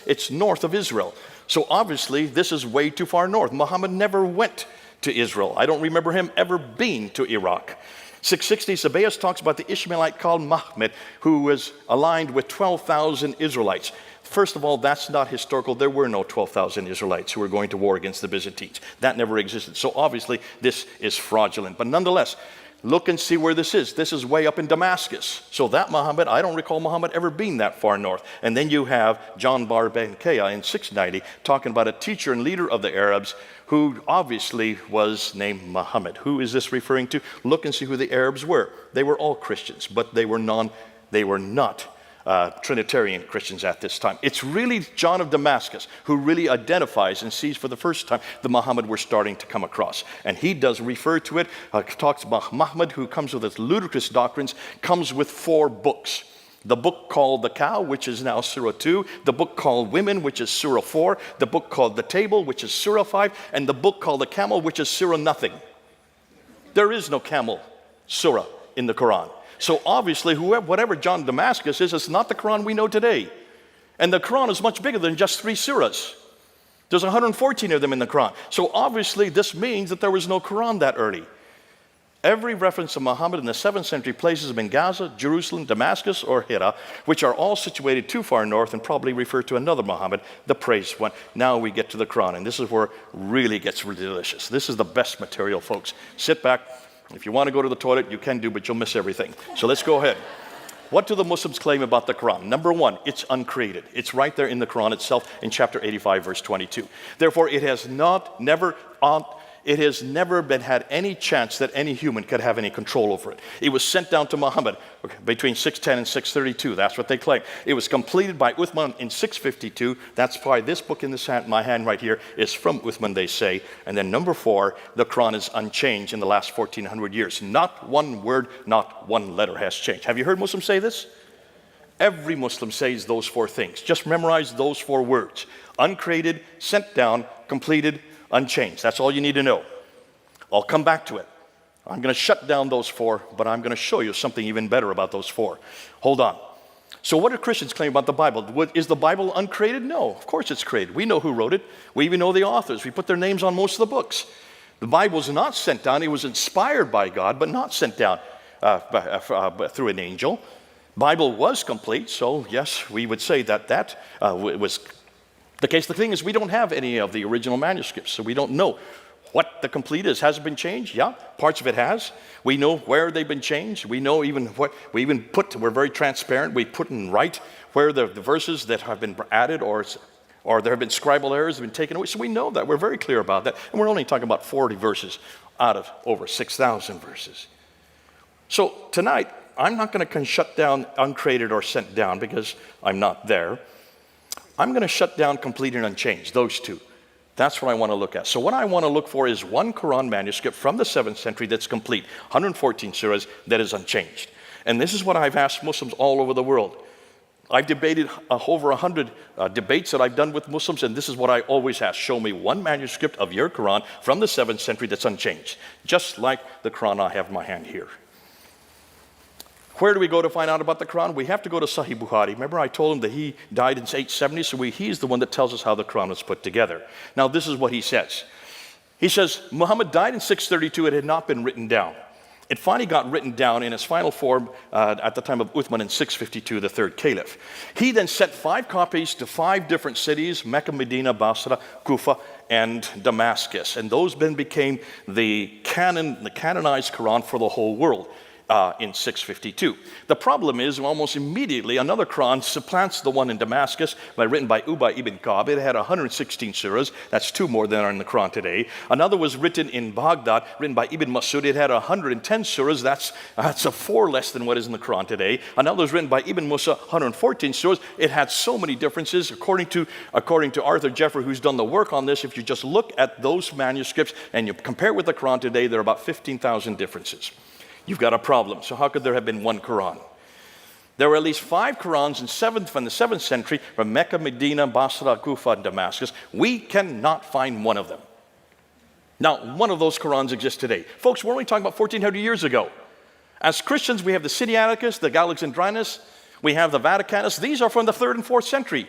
It's north of Israel. So obviously this is way too far north. Muhammad never went to Israel. I don't remember him ever being to Iraq. 660, Sabaeus talks about the Ishmaelite called Mahmed, who was aligned with 12,000 Israelites. First of all, that's not historical. There were no 12,000 Israelites who were going to war against the Byzantines. That never existed. So obviously this is fraudulent. But nonetheless, look and see where this is. This is way up in Damascus. So that Muhammad, I don't recall Muhammad ever being that far north. And then you have John Bar Benkaya in 690 talking about a teacher and leader of the Arabs who obviously was named Muhammad. Who is this referring to? Look and see who the Arabs were. They were all Christians, but they were not Trinitarian Christians at this time. It's really John of Damascus who really identifies and sees for the first time the Muhammad we're starting to come across. And he does refer to it, talks about Muhammad, who comes with his ludicrous doctrines, comes with 4 books. The book called The Cow, which is now Surah 2, the book called Women, which is Surah 4, the book called The Table, which is Surah 5, and the book called The Camel, which is Surah nothing. There is no camel surah in the Quran. So obviously, whatever John Damascus is, it's not the Quran we know today. And the Quran is much bigger than just 3 surahs. There's 114 of them in the Quran. So obviously, this means that there was no Quran that early. Every reference to Muhammad in the 7th century places him in Gaza, Jerusalem, Damascus, or Hira, which are all situated too far north and probably refer to another Muhammad, the praised one. Now we get to the Quran, and this is where it really gets really delicious. This is the best material, folks. Sit back. If you want to go to the toilet, you can do, but you'll miss everything. So let's go ahead. What do the Muslims claim about the Quran? Number one, it's uncreated. It's right there in the Quran itself in chapter 85, verse 22. Therefore, it has never been had any chance that any human could have any control over it. It was sent down to Muhammad between 610 and 632. That's what they claim. It was completed by Uthman in 652. That's why this book in my hand right here is from Uthman, they say. And then number 4, the Quran is unchanged in the last 1400 years. Not one word, not one letter has changed. Have you heard Muslims say this? Every Muslim says those 4 things. Just memorize those 4 words. Uncreated, sent down, completed, unchanged. That's all you need to know. I'll come back to it. I'm going to shut down those 4, but I'm going to show you something even better about those 4. Hold on. So what do Christians claim about the Bible? Is the Bible uncreated? No, of course it's created. We know who wrote it. We even know the authors. We put their names on most of the books. The Bible was not sent down. It was inspired by God, but not sent down through an angel. Bible was complete, so yes, we would say that was the case. The thing is, we don't have any of the original manuscripts, so we don't know what the complete is. Has it been changed? Yeah, parts of it has. We know where they've been changed. We know even what we even put. We're very transparent. We put in right where the verses that have been added or there have been scribal errors have been taken away. So we know that. We're very clear about that. And we're only talking about 40 verses out of over 6,000 verses. So tonight, I'm not going to shut down uncreated or sent down because I'm not there. I'm going to shut down complete and unchanged, those 2. That's what I want to look at. So what I want to look for is one Quran manuscript from the 7th century that's complete, 114 surahs, that is unchanged. And this is what I've asked Muslims all over the world. I've debated over 100 debates that I've done with Muslims, and this is what I always ask. Show me one manuscript of your Quran from the 7th century that's unchanged, just like the Quran I have in my hand here. Where do we go to find out about the Quran? We have to go to Sahih Bukhari. Remember I told him that he died in 870, so he's the one that tells us how the Quran was put together. Now this is what he says. He says, Muhammad died in 632, it had not been written down. It finally got written down in its final form at the time of Uthman in 652, the 3rd Caliph. He then sent 5 copies to 5 different cities, Mecca, Medina, Basra, Kufa, and Damascus. And those then became the canonized Quran for the whole world. In 652. The problem is almost immediately another Quran supplants the one in Damascus written by Ubay ibn Ka'b. It had 116 surahs. That's 2 more than are in the Quran today. Another was written in Baghdad, written by Ibn Masud. It had 110 surahs. That's a 4 less than what is in the Quran today. Another was written by Ibn Musa, 114 surahs. It had so many differences. According to Arthur Jeffrey, who's done the work on this, if you just look at those manuscripts and you compare it with the Quran today, there are about 15,000 differences. You've got a problem. So how could there have been one Quran? There were at least 5 Qurans from the 7th century from Mecca, Medina, Basra, Kufa, and Damascus. We cannot find one of them. Now, one of those Qurans exists today. Folks, we're only talking about 1,400 years ago. As Christians, we have the Sinaiticus, the Alexandrinus, we have the Vaticanus. These are from the 3rd and 4th century.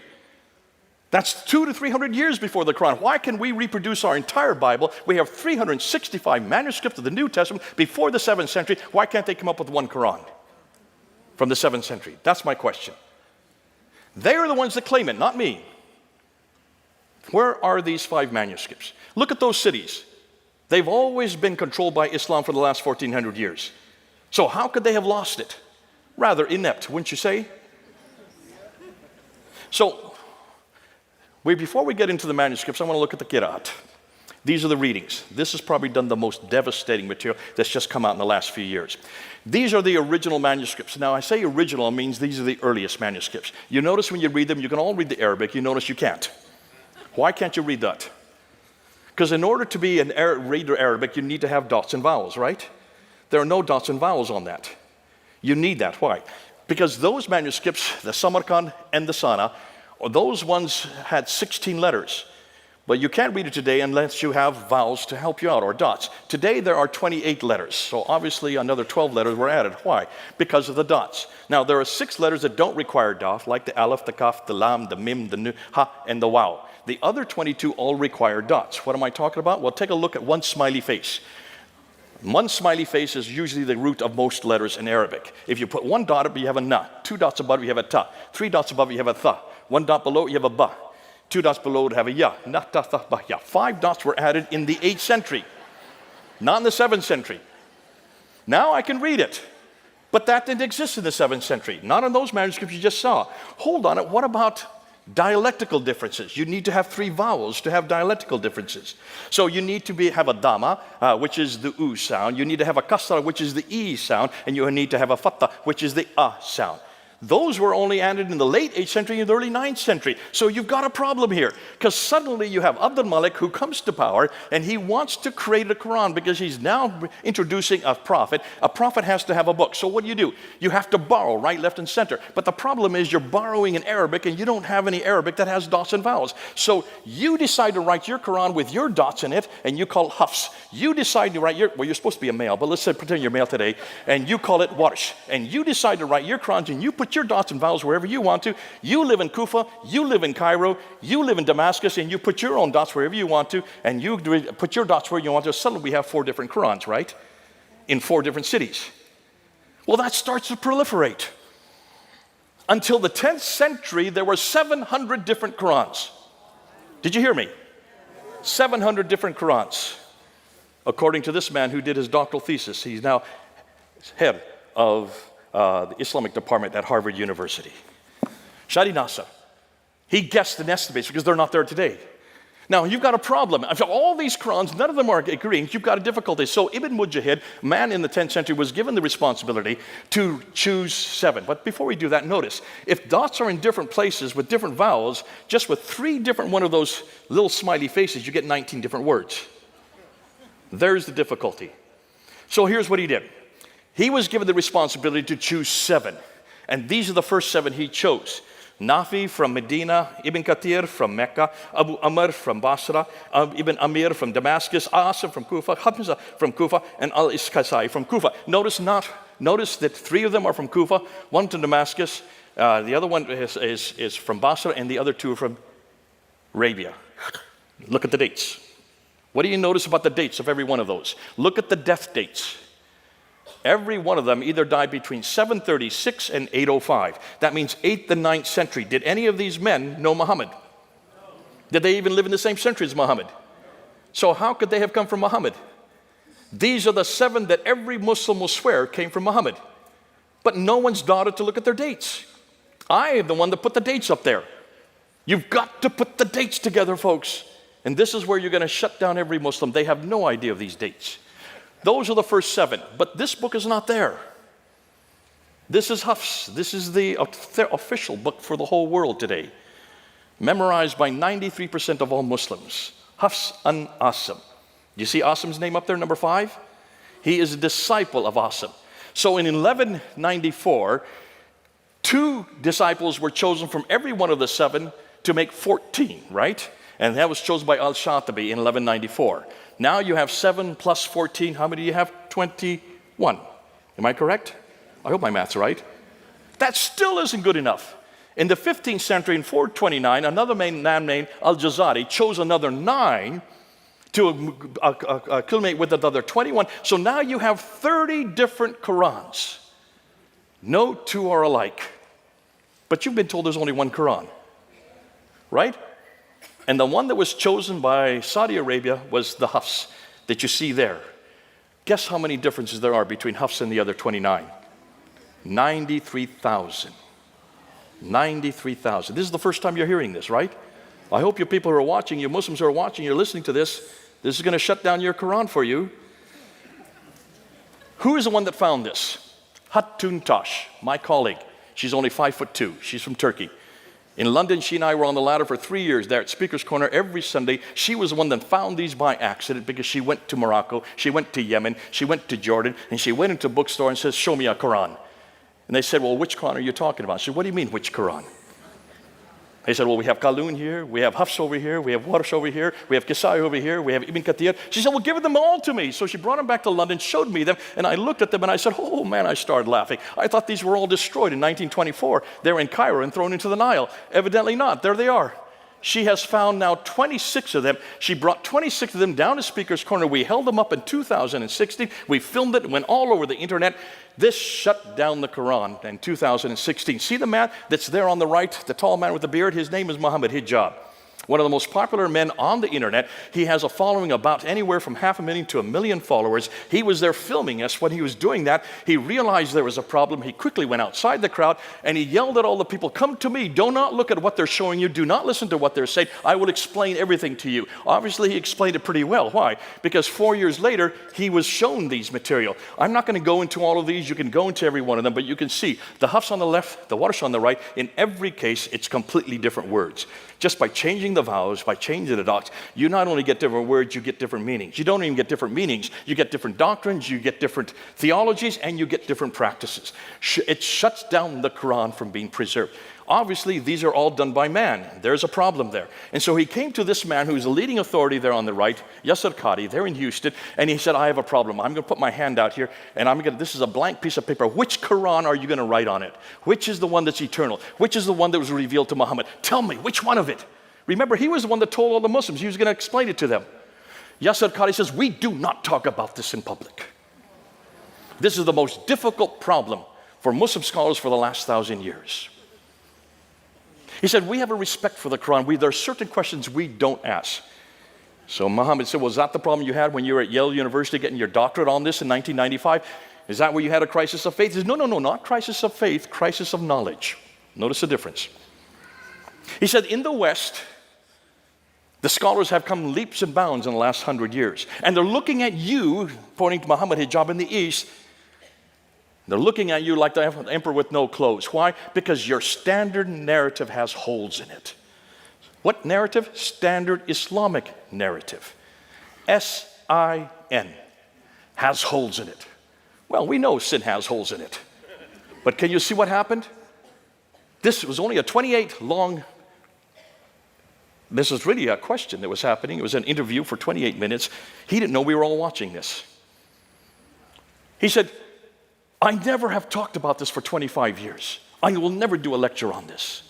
That's 200 to 300 years before the Quran. Why can we reproduce our entire Bible? We have 365 manuscripts of the New Testament before the 7th century. Why can't they come up with one Quran from the 7th century? That's my question. They are the ones that claim it, not me. Where are these 5 manuscripts? Look at those cities. They've always been controlled by Islam for the last 1,400 years. So how could they have lost it? Rather inept, wouldn't you say? So, before we get into the manuscripts, I want to look at the Qira'at. These are the readings. This has probably done the most devastating material that's just come out in the last few years. These are the original manuscripts. Now, I say original means these are the earliest manuscripts. You notice when you read them, you can all read the Arabic. You notice you can't. Why can't you read that? Because in order to be reader Arabic, you need to have dots and vowels, right? There are no dots and vowels on that. You need that. Why? Because those manuscripts, the Samarkand and the Sana, those ones had 16 letters. But you can't read it today unless you have vowels to help you out, or dots. Today there are 28 letters, so obviously another 12 letters were added. Why? Because of the dots. Now there are 6 letters that don't require dot, like the aleph, the kaf, the lam, the mim, the nu, ha, and the wow. The other 22 all require dots. What am I talking about? Well, take a look at one smiley face. One smiley face is usually the root of most letters in Arabic. If you put 1 dot above, you have a na. 2 dots above, you have a ta. 3 dots above, you have a tha. 1 dot below, you have a ba. 2 dots below would have a ya. Na, ta, tha, ba, ya. 5 dots were added in the 8th century, not in the 7th century. Now I can read it, but that didn't exist in the 7th century. Not in those manuscripts you just saw. Hold on, what about dialectical differences? You need to have 3 vowels to have dialectical differences. So you need to have a dama, which is the u sound. You need to have a kasra, which is the e sound. And you need to have a fatta, which is the a sound. Those were only added in the late 8th century and the early 9th century. So you've got a problem here, because suddenly you have Abdul Malik who comes to power, and he wants to create a Quran because he's now introducing a prophet. A prophet has to have a book. So what do? You have to borrow right, left, and center. But the problem is you're borrowing in Arabic, and you don't have any Arabic that has dots and vowels. So you decide to write your Quran with your dots in it, and you call it Hafs. You decide to write well, you're supposed to be a male, but let's say pretend you're male today, and you call it Warsh. And you decide to write your Quran, and you put your dots and vowels wherever you want to. You live in Kufa, you live in Cairo, you live in Damascus, and you put your own dots wherever you want to, and you put your dots where you want to. Suddenly we have 4 different Qurans, right? In 4 different cities. Well, that starts to proliferate. Until the 10th century, there were 700 different Qurans. Did you hear me? 700 different Qurans. According to this man who did his doctoral thesis, he's now head of the Islamic department at Harvard University. Shadi Nasser. He guessed and estimates because they're not there today. Now, you've got a problem. After all these Qurans, none of them are agreeing. You've got a difficulty. So Ibn Mujahid, a man in the 10th century, was given the responsibility to choose 7. But before we do that, notice, if dots are in different places with different vowels, just with 3 different one of those little smiley faces, you get 19 different words. There's the difficulty. So here's what he did. He was given the responsibility to choose 7. And these are the first 7 he chose. Nafi from Medina, Ibn Kathir from Mecca, Abu Amr from Basra, Ibn Amir from Damascus, Asim from Kufa, Hamza from Kufa, and Al-Iskasai from Kufa. Notice that 3 of them are from Kufa, 1 from Damascus, the other one is from Basra, and the other 2 are from Arabia. Look at the dates. What do you notice about the dates of every one of those? Look at the death dates. Every one of them either died between 736 and 805. That means 8th and 9th century. Did any of these men know Muhammad? Did they even live in the same century as Muhammad? So how could they have come from Muhammad? These are the 7 that every Muslim will swear came from Muhammad. But no one's bothered to look at their dates. I am the one that put the dates up there. You've got to put the dates together, folks. And this is where you're going to shut down every Muslim. They have no idea of these dates. Those are the first 7, but this book is not there. This is Hafs. This is the official book for the whole world today, memorized by 93% of all Muslims. Hafs an Asim. You see Asim's name up there, number 5? He is a disciple of Asim. So in 1194, 2 disciples were chosen from every one of the 7 to make 14, right? And that was chosen by Al-Shatibi in 1194. Now you have 7 plus 14. How many do you have? 21. Am I correct? I hope my math's right. That still isn't good enough. In the 15th century, in 429, another man named Al-Jazari chose another 9 to accumulate with another 21. So now you have 30 different Qurans. No 2 are alike. But you've been told there's only one Quran. Right? And the one that was chosen by Saudi Arabia was the Hafs that you see there. Guess how many differences there are between Hafs and the other 29? 93,000. 93,000. This is the first time you're hearing this, right? I hope you people who are watching, you Muslims who are watching, you're listening to this. This is going to shut down your Quran for you. Who is the one that found this? Hatun Tash, my colleague. She's only 5'2". She's from Turkey. In London, she and I were on the ladder for 3 years there at Speaker's Corner every Sunday. She was the one that found these by accident because she went to Morocco, she went to Yemen, she went to Jordan, and she went into a bookstore and says, show me a Quran. And they said, well, which Quran are you talking about? I said, what do you mean, which Quran? They said, well, we have Qalun here, we have Hafs over here, we have Warsh over here, we have Kisai over here, we have Ibn Kathir. She said, well, give them all to me. So she brought them back to London, showed me them, and I looked at them and I said, oh man, I started laughing. I thought these were all destroyed in 1924. They were in Cairo and thrown into the Nile. Evidently not. There they are. She has found now 26 of them. She brought 26 of them down to Speaker's Corner. We held them up in 2016. We filmed it, went all over the internet. This shut down the Quran in 2016. See the man that's there on the right, the tall man with the beard? His name is Muhammad Hijab. One of the most popular men on the internet. He has a following about anywhere from 500,000 to 1 million followers. He was there filming us. When he was doing that, he realized there was a problem. He quickly went outside the crowd and he yelled at all the people, come to me. Do not look at what they're showing you. Do not listen to what they're saying. I will explain everything to you. Obviously, he explained it pretty well. Why? Because 4 years later, he was shown these material. I'm not going to go into all of these. You can go into every one of them, but you can see the Hafs on the left, the Warsh on the right. In every case, it's completely different words. Just by changing the vowels, by changing the dots, you not only get different words, you get different meanings. You don't even get different meanings. You get different doctrines, you get different theologies, and you get different practices. It shuts down the Quran from being preserved. Obviously, these are all done by man. There's a problem there. And so he came to this man who's a leading authority there on the right, Yasser Qadhi, there in Houston, and he said, I have a problem. I'm going to put my hand out here, and this is a blank piece of paper. Which Quran are you going to write on it? Which is the one that's eternal? Which is the one that was revealed to Muhammad? Tell me, which one of it? Remember, he was the one that told all the Muslims. He was going to explain it to them. Yasser Qadhi says, we do not talk about this in public. This is the most difficult problem for Muslim scholars for the last 1,000 years. He said, we have a respect for the Quran. There are certain questions we don't ask. So Muhammad said, was that the problem you had when you were at Yale University getting your doctorate on this in 1995? Is that where you had a crisis of faith? He said, no, not crisis of faith, crisis of knowledge. Notice the difference. He said, in the West, the scholars have come leaps and bounds in the last 100 years. And they're looking at you, pointing to Muhammad Hijab in the East, they're looking at you like the emperor with no clothes. Why? Because your standard narrative has holes in it. What narrative? Standard Islamic narrative. S-I-N. Has holes in it. Well, we know sin has holes in it. But can you see what happened? This was only a 28 long, this was really a question that was happening. It was an interview for 28 minutes. He didn't know we were all watching this. He said, I never have talked about this for 25 years. I will never do a lecture on this.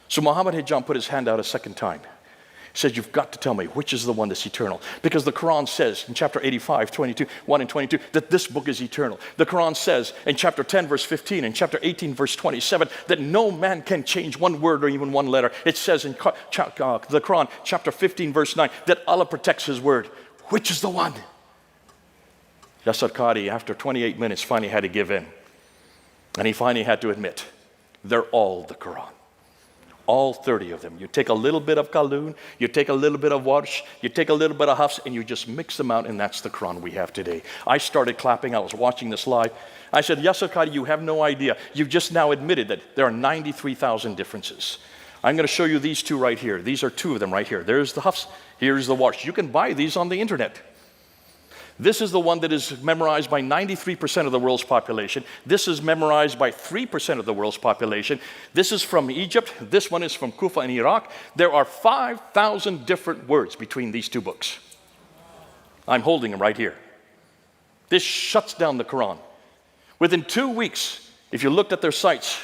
So Muhammad Hijab put his hand out a second time. He said, you've got to tell me which is the one that's eternal. Because the Quran says in chapter 85, 1 and 22, that this book is eternal. The Quran says in chapter 10, verse 15, and chapter 18, verse 27, that no man can change one word or even one letter. It says in the Quran, chapter 15, verse 9, that Allah protects his word. Which is the one? Yasser Qadhi, after 28 minutes, finally had to give in. And he finally had to admit, they're all the Quran. All 30 of them. You take a little bit of Qalun, you take a little bit of Warsh, you take a little bit of Hafs, and you just mix them out, and that's the Quran we have today. I started clapping. I was watching this live. I said, Yasser Qadhi, you have no idea. You've just now admitted that there are 93,000 differences. I'm going to show you these two right here. These are two of them right here. There's the Hafs, here's the Warsh. You can buy these on the internet. This is the one that is memorized by 93% of the world's population. This is memorized by 3% of the world's population. This is from Egypt. This one is from Kufa in Iraq. There are 5,000 different words between these two books. I'm holding them right here. This shuts down the Quran. Within 2 weeks, if you looked at their sites,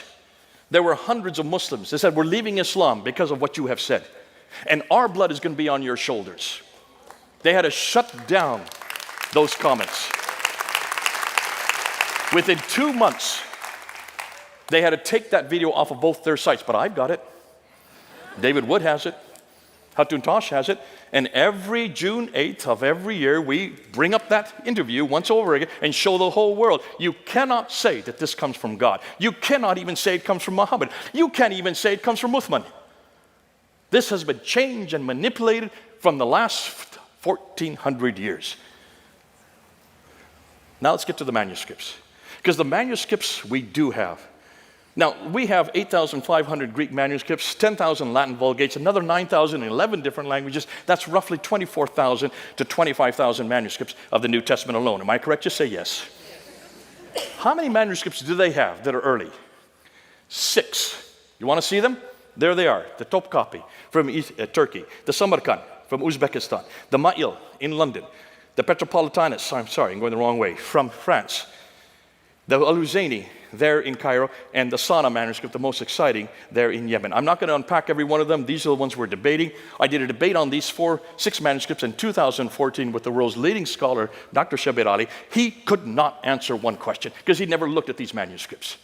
there were hundreds of Muslims that said, we're leaving Islam because of what you have said. And our blood is going to be on your shoulders. They had to shut down those comments. Within 2 months, they had to take that video off of both their sites, but I've got it. David Wood has it. Hatun Tosh has it. And every June 8th of every year, we bring up that interview once over again and show the whole world. You cannot say that this comes from God. You cannot even say it comes from Muhammad. You can't even say it comes from Uthman. This has been changed and manipulated from the last 1,400 years. Now let's get to the manuscripts. Because the manuscripts we do have. Now, we have 8,500 Greek manuscripts, 10,000 Latin Vulgates, another 9,000 in 11 different languages. That's roughly 24,000 to 25,000 manuscripts of the New Testament alone. Am I correct? Just say yes. How many manuscripts do they have that are early? 6. You want to see them? There they are. The Topkapi from Turkey, the Samarkand from Uzbekistan, the Ma'il in London, the Petropolitanus, I'm sorry, I'm going the wrong way, from France, the Al-Huzayni there in Cairo, and the Sana manuscript, the most exciting, there in Yemen. I'm not going to unpack every one of them. These are the ones we're debating. I did a debate on these 6 manuscripts in 2014 with the world's leading scholar, Dr. Shabir Ali. He could not answer one question because he never looked at these manuscripts.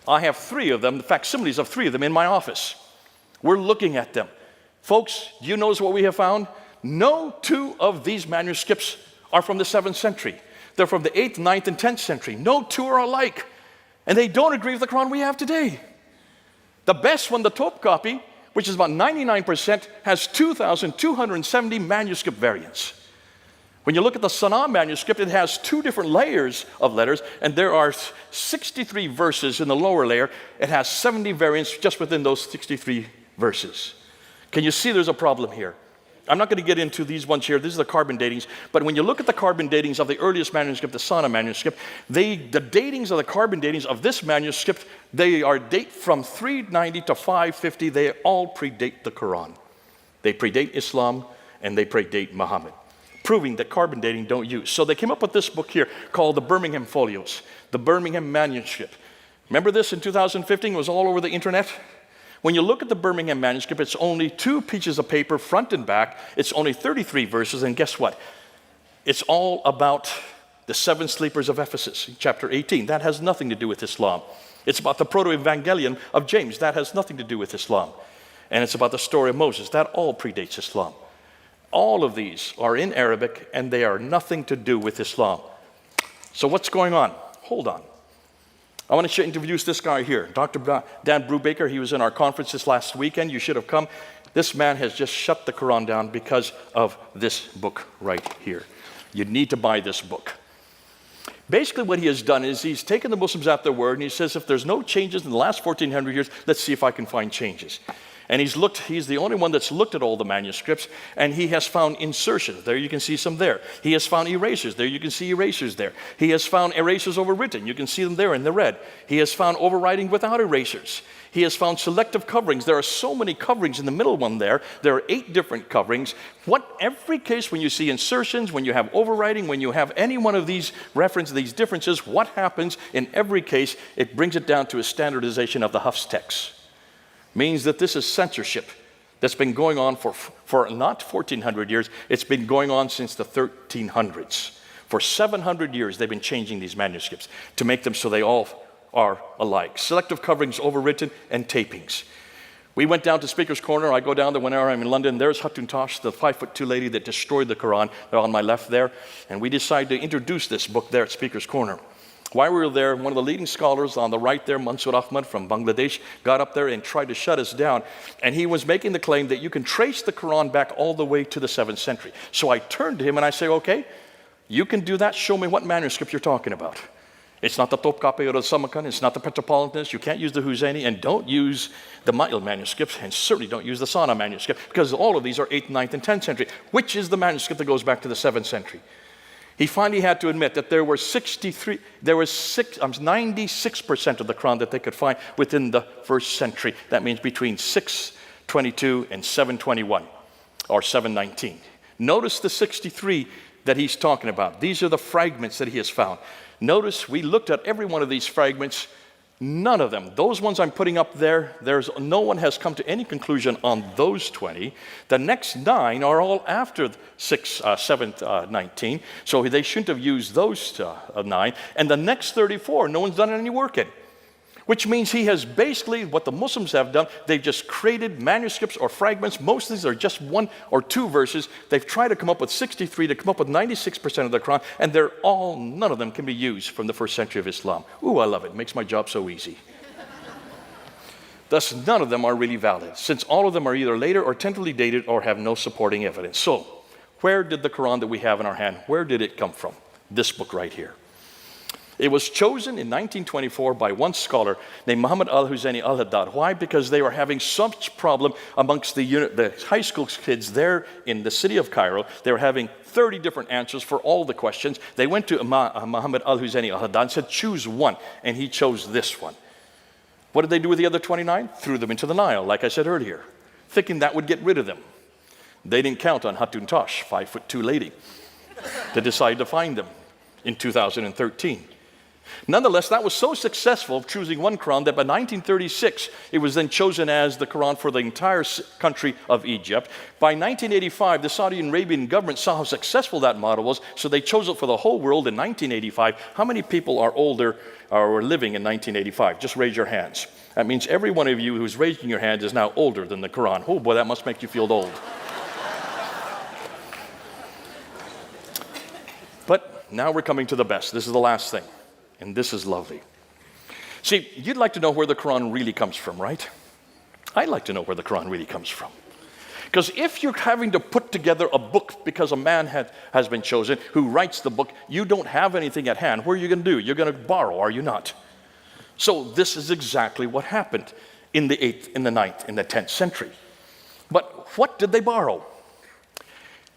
I have 3 of them, the facsimiles of 3 of them in my office. We're looking at them. Folks, do you notice what we have found? No 2 of these manuscripts are from the 7th century. They're from the 8th, 9th, and 10th century. No 2 are alike. And they don't agree with the Quran we have today. The best one, the Topkapi, which is about 99%, has 2,270 manuscript variants. When you look at the Sana manuscript, it has 2 different layers of letters, and there are 63 verses in the lower layer. It has 70 variants just within those 63 verses. Can you see there's a problem here? I'm not going to get into these ones here. These are the carbon datings. But when you look at the carbon datings of the earliest manuscript, the Sana manuscript, the datings of the carbon datings of this manuscript, they are date from 390 to 550. They all predate the Quran. They predate Islam, and they predate Muhammad, proving that carbon dating don't use. So they came up with this book here called the Birmingham Folios, the Birmingham manuscript. Remember this in 2015? It was all over the internet. When you look at the Birmingham manuscript, it's only 2 pieces of paper, front and back. It's only 33 verses, and guess what? It's all about the 7 sleepers of Ephesus, chapter 18. That has nothing to do with Islam. It's about the proto-evangelion of James. That has nothing to do with Islam. And it's about the story of Moses. That all predates Islam. All of these are in Arabic, and they are nothing to do with Islam. So what's going on? Hold on. I want to introduce this guy here, Dr. Dan Brubaker. He was in our conference this last weekend. You should have come. This man has just shut the Quran down because of this book right here. You need to buy this book. Basically what he has done is he's taken the Muslims at their word, and he says, if there's no changes in the last 1,400 years, let's see if I can find changes. And he's the only one that's looked at all the manuscripts, and he has found insertions. There you can see some there. He has found erasures. There you can see erasures there. He has found erasures overwritten. You can see them there in the red. He has found overwriting without erasures. He has found selective coverings. There are so many coverings in the middle one there. There are 8 different coverings. Every case when you see insertions, when you have overwriting, when you have any one of these references, these differences, what happens in every case? It brings it down to a standardization of the Hafs text. Means that this is censorship that's been going on for not 1,400 years, it's been going on since the 1300s. For 700 years, they've been changing these manuscripts to make them so they all are alike. Selective coverings, overwritten, and tapings. We went down to Speaker's Corner. I go down there whenever I'm in London. There's Hatun Tash, the 5'2" lady that destroyed the Quran. They're on my left there. And we decided to introduce this book there at Speaker's Corner. While we were there, one of the leading scholars on the right there, Mansour Ahmad from Bangladesh, got up there and tried to shut us down. And he was making the claim that you can trace the Quran back all the way to the 7th century. So I turned to him and I say, okay, you can do that. Show me what manuscript you're talking about. It's not the Topkapi or the Samarkand. It's not the Petropolitanus. You can't use the Huzayni, and don't use the Ma'il manuscripts, and certainly don't use the Sana manuscript, because all of these are 8th, 9th, and 10th century. Which is the manuscript that goes back to the 7th century? He finally had to admit that there were 96% of the Quran that they could find within the 1st century. That means between 622 and 721 or 719. Notice the 63 that he's talking about. These are the fragments that he has found. Notice we looked at every one of these fragments. None of them, those ones I'm putting up there, no one has come to any conclusion on those 20. The next 9 are all after 719, so they shouldn't have used those 9. And the next 34, no one's done any work in. Which means he has basically, what the Muslims have done, they've just created manuscripts or fragments. Most of these are just 1 or 2 verses. They've tried to come up with 63 to come up with 96% of the Quran, and none of them can be used from the 1st century of Islam. Ooh, I love it. It makes my job so easy. Thus, none of them are really valid, since all of them are either later or tentatively dated or have no supporting evidence. So, where did the Quran that we have in our hand, where did it come from? This book right here. It was chosen in 1924 by one scholar named Muhammad al-Husseini al-Haddad. Why? Because they were having such problem amongst the high school kids there in the city of Cairo. They were having 30 different answers for all the questions. They went to Muhammad al-Husseini al-Haddad and said, choose one. And he chose this one. What did they do with the other 29? Threw them into the Nile, like I said earlier, thinking that would get rid of them. They didn't count on Hatun Tash, 5'2" lady, to decide to find them in 2013. Nonetheless, that was so successful of choosing one Quran that by 1936, it was then chosen as the Quran for the entire country of Egypt. By 1985, the Saudi Arabian government saw how successful that model was, so they chose it for the whole world in 1985. How many people are older or were living in 1985? Just raise your hands. That means every one of you who's raising your hand is now older than the Quran. Oh boy, that must make you feel old. But now we're coming to the best. This is the last thing. And this is lovely. See, you'd like to know where the Quran really comes from, right? I'd like to know where the Quran really comes from. Because if you're having to put together a book because a man has been chosen who writes the book, you don't have anything at hand. What are you going to do? You're going to borrow, are you not? So this is exactly what happened in the 8th, in the 9th, in the 10th century. But what did they borrow?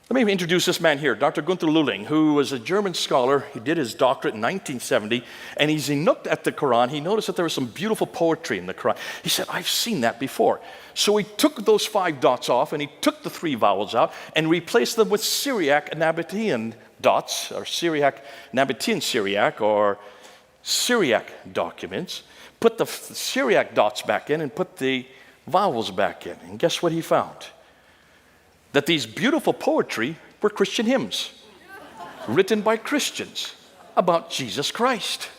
Let me introduce this man here, Dr. Gunther Lulling, who was a German scholar. He did his doctorate in 1970, and as he looked at the Quran, he noticed that there was some beautiful poetry in the Quran. He said, I've seen that before. So he took those 5 dots off, and he took the 3 vowels out, and replaced them with Syriac and Nabatean dots, or Syriac, Nabatean Syriac, or Syriac documents, put the Syriac dots back in, and put the vowels back in. And guess what he found? That these beautiful poetry were Christian hymns written by Christians about Jesus Christ.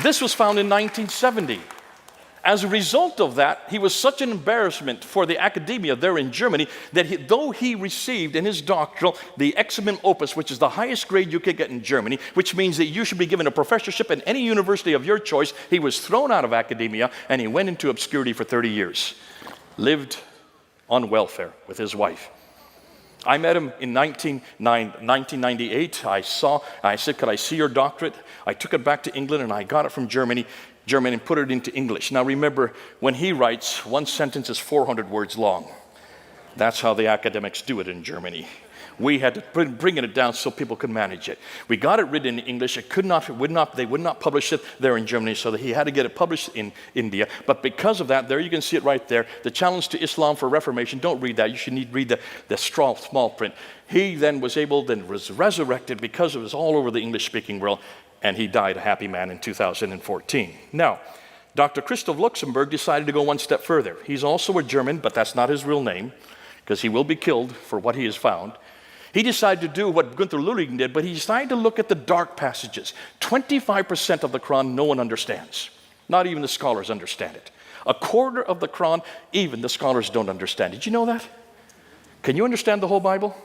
This was found in 1970. As a result of that, he was such an embarrassment for the academia there in Germany that though he received in his doctoral the Examen Opus, which is the highest grade you could get in Germany, which means that you should be given a professorship in any university of your choice, he was thrown out of academia and he went into obscurity for 30 years. Lived on welfare with his wife. I met him in 1998. I said, could I see your doctorate? I took it back to England and I got it from German and put it into English. Now remember, when he writes, one sentence is 400 words long. That's how the academics do it in Germany. We had to bring it down so people could manage it. We got it written in English. They would not publish it there in Germany, so that he had to get it published in India. But because of that, there you can see it right there. The challenge to Islam for Reformation. Don't read that. You should read the small print. He then was resurrected because it was all over the English-speaking world. And he died a happy man in 2014. Now, Dr. Christoph Luxemburg decided to go one step further. He's also a German, but that's not his real name, because he will be killed for what he has found. He decided to do what Gunther Lulling did, but he decided to look at the dark passages. 25% of the Quran no one understands. Not even the scholars understand it. A quarter of the Quran, even the scholars don't understand. Did you know that? Can you understand the whole Bible?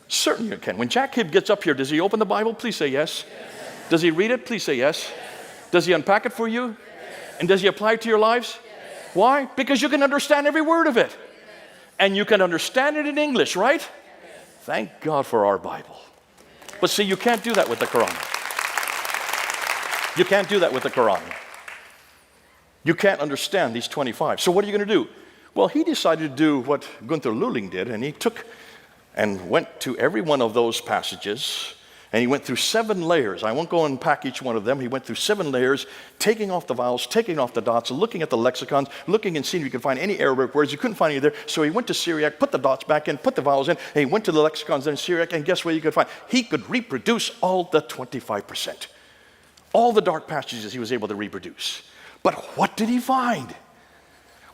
Certainly you can. When Jack Hibb gets up here, does he open the Bible? Please say yes. Does he read it? Please say yes. Does he unpack it for you? And does he apply it to your lives? Why? Because you can understand every word of it. And you can understand it in English, right? Thank God for our Bible. But see, you can't do that with the Quran. You can't do that with the Quran. You can't understand these 25. So what are you going to do? Well, he decided to do what Gunther Lulling did, and he took and went to every one of those passages. And he went through 7 layers. I won't go and unpack each one of them. He went through 7 layers, taking off the vowels, taking off the dots, looking at the lexicons, looking and seeing if he could find any Arabic words. He couldn't find any there. So he went to Syriac, put the dots back in, put the vowels in, and he went to the lexicons in Syriac, and guess what he could find? He could reproduce all the 25%. All the dark passages he was able to reproduce. But what did he find?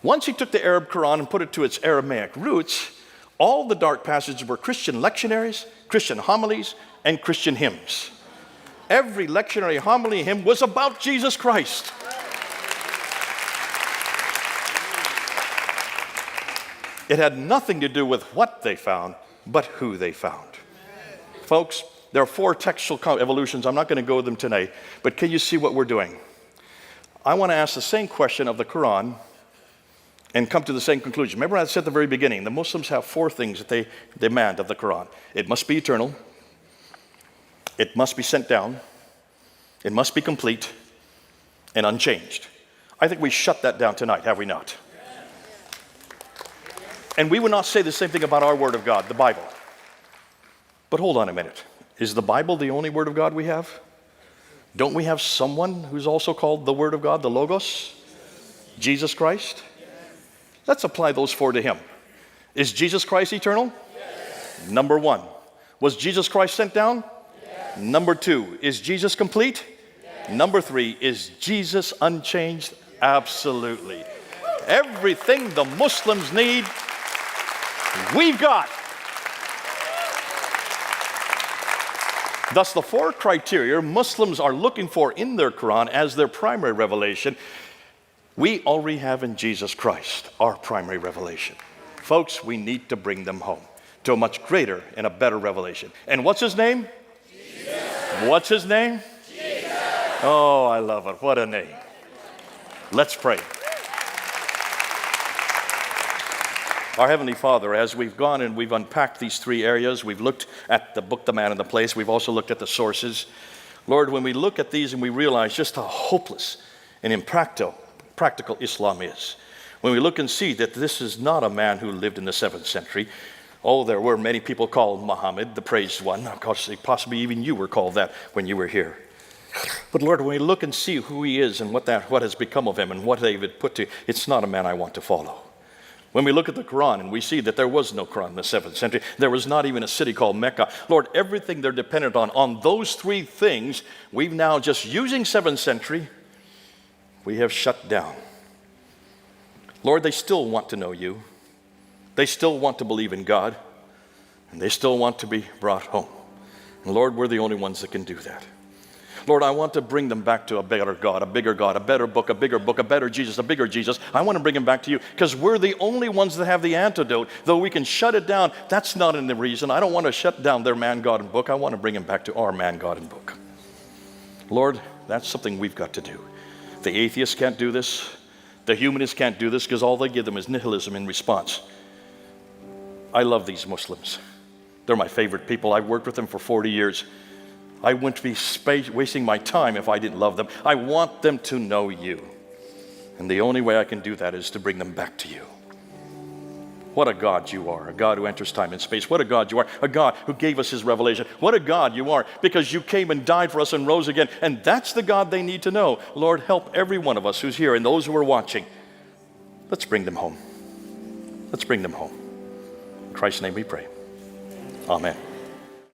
Once he took the Arab Quran and put it to its Aramaic roots, all the dark passages were Christian lectionaries, Christian homilies, and Christian hymns. Every lectionary, homily, hymn was about Jesus Christ. It had nothing to do with what they found, but who they found. Folks, there are 4 textual evolutions. I'm not going to go with them tonight, but can you see what we're doing? I want to ask the same question of the Quran and come to the same conclusion. Remember I said at the very beginning, the Muslims have 4 things that they demand of the Quran. It must be eternal. It must be sent down. It must be complete and unchanged. I think we shut that down tonight, have we not? And we would not say the same thing about our Word of God, the Bible. But hold on a minute. Is the Bible the only Word of God we have? Don't we have someone who's also called the Word of God, the Logos? Jesus Christ? Let's apply those four to him. Is Jesus Christ eternal? Yes. Number one. Was Jesus Christ sent down? Yes. Number two. Is Jesus complete? Yes. Number three. Is Jesus unchanged? Absolutely. Everything the Muslims need, we've got. Thus, the four criteria Muslims are looking for in their Quran as their primary revelation, we already have in Jesus Christ, our primary revelation. Folks, we need to bring them home to a much greater and a better revelation. And what's his name? Jesus. What's his name? Jesus. Oh, I love it. What a name. Let's pray. Our Heavenly Father, as we've gone and we've unpacked these three areas, we've looked at the book, the man, and the place. We've also looked at the sources. Lord, when we look at these and we realize just how hopeless and impractical Islam is, when we look and see that this is not a man who lived in the 7th century. Oh, there were many people called Muhammad, the praised one. Of course, possibly even you were called that when you were here. But Lord, when we look and see who he is and what has become of him and what they've put to, it's not a man I want to follow. When we look at the Quran and we see that there was no Quran in the 7th century, there was not even a city called Mecca. Lord, everything they're dependent on those three things, we've now just using 7th century, we have shut down. Lord, they still want to know you. They still want to believe in God. And they still want to be brought home. And Lord, we're the only ones that can do that. Lord, I want to bring them back to a better God, a bigger God, a better book, a bigger book, a better Jesus, a bigger Jesus. I want to bring them back to you because we're the only ones that have the antidote. Though we can shut it down, that's not the reason. I don't want to shut down their man, God, and book. I want to bring them back to our man, God, and book. Lord, that's something we've got to do. The atheists can't do this. The humanists can't do this because all they give them is nihilism in response. I love these Muslims. They're my favorite people. I've worked with them for 40 years. I wouldn't be wasting my time if I didn't love them. I want them to know you. And the only way I can do that is to bring them back to you. What a God you are, a God who enters time and space. What a God you are, a God who gave us his revelation. What a God you are, because you came and died for us and rose again. And that's the God they need to know. Lord, help every one of us who's here and those who are watching. Let's bring them home. Let's bring them home. In Christ's name we pray. Amen.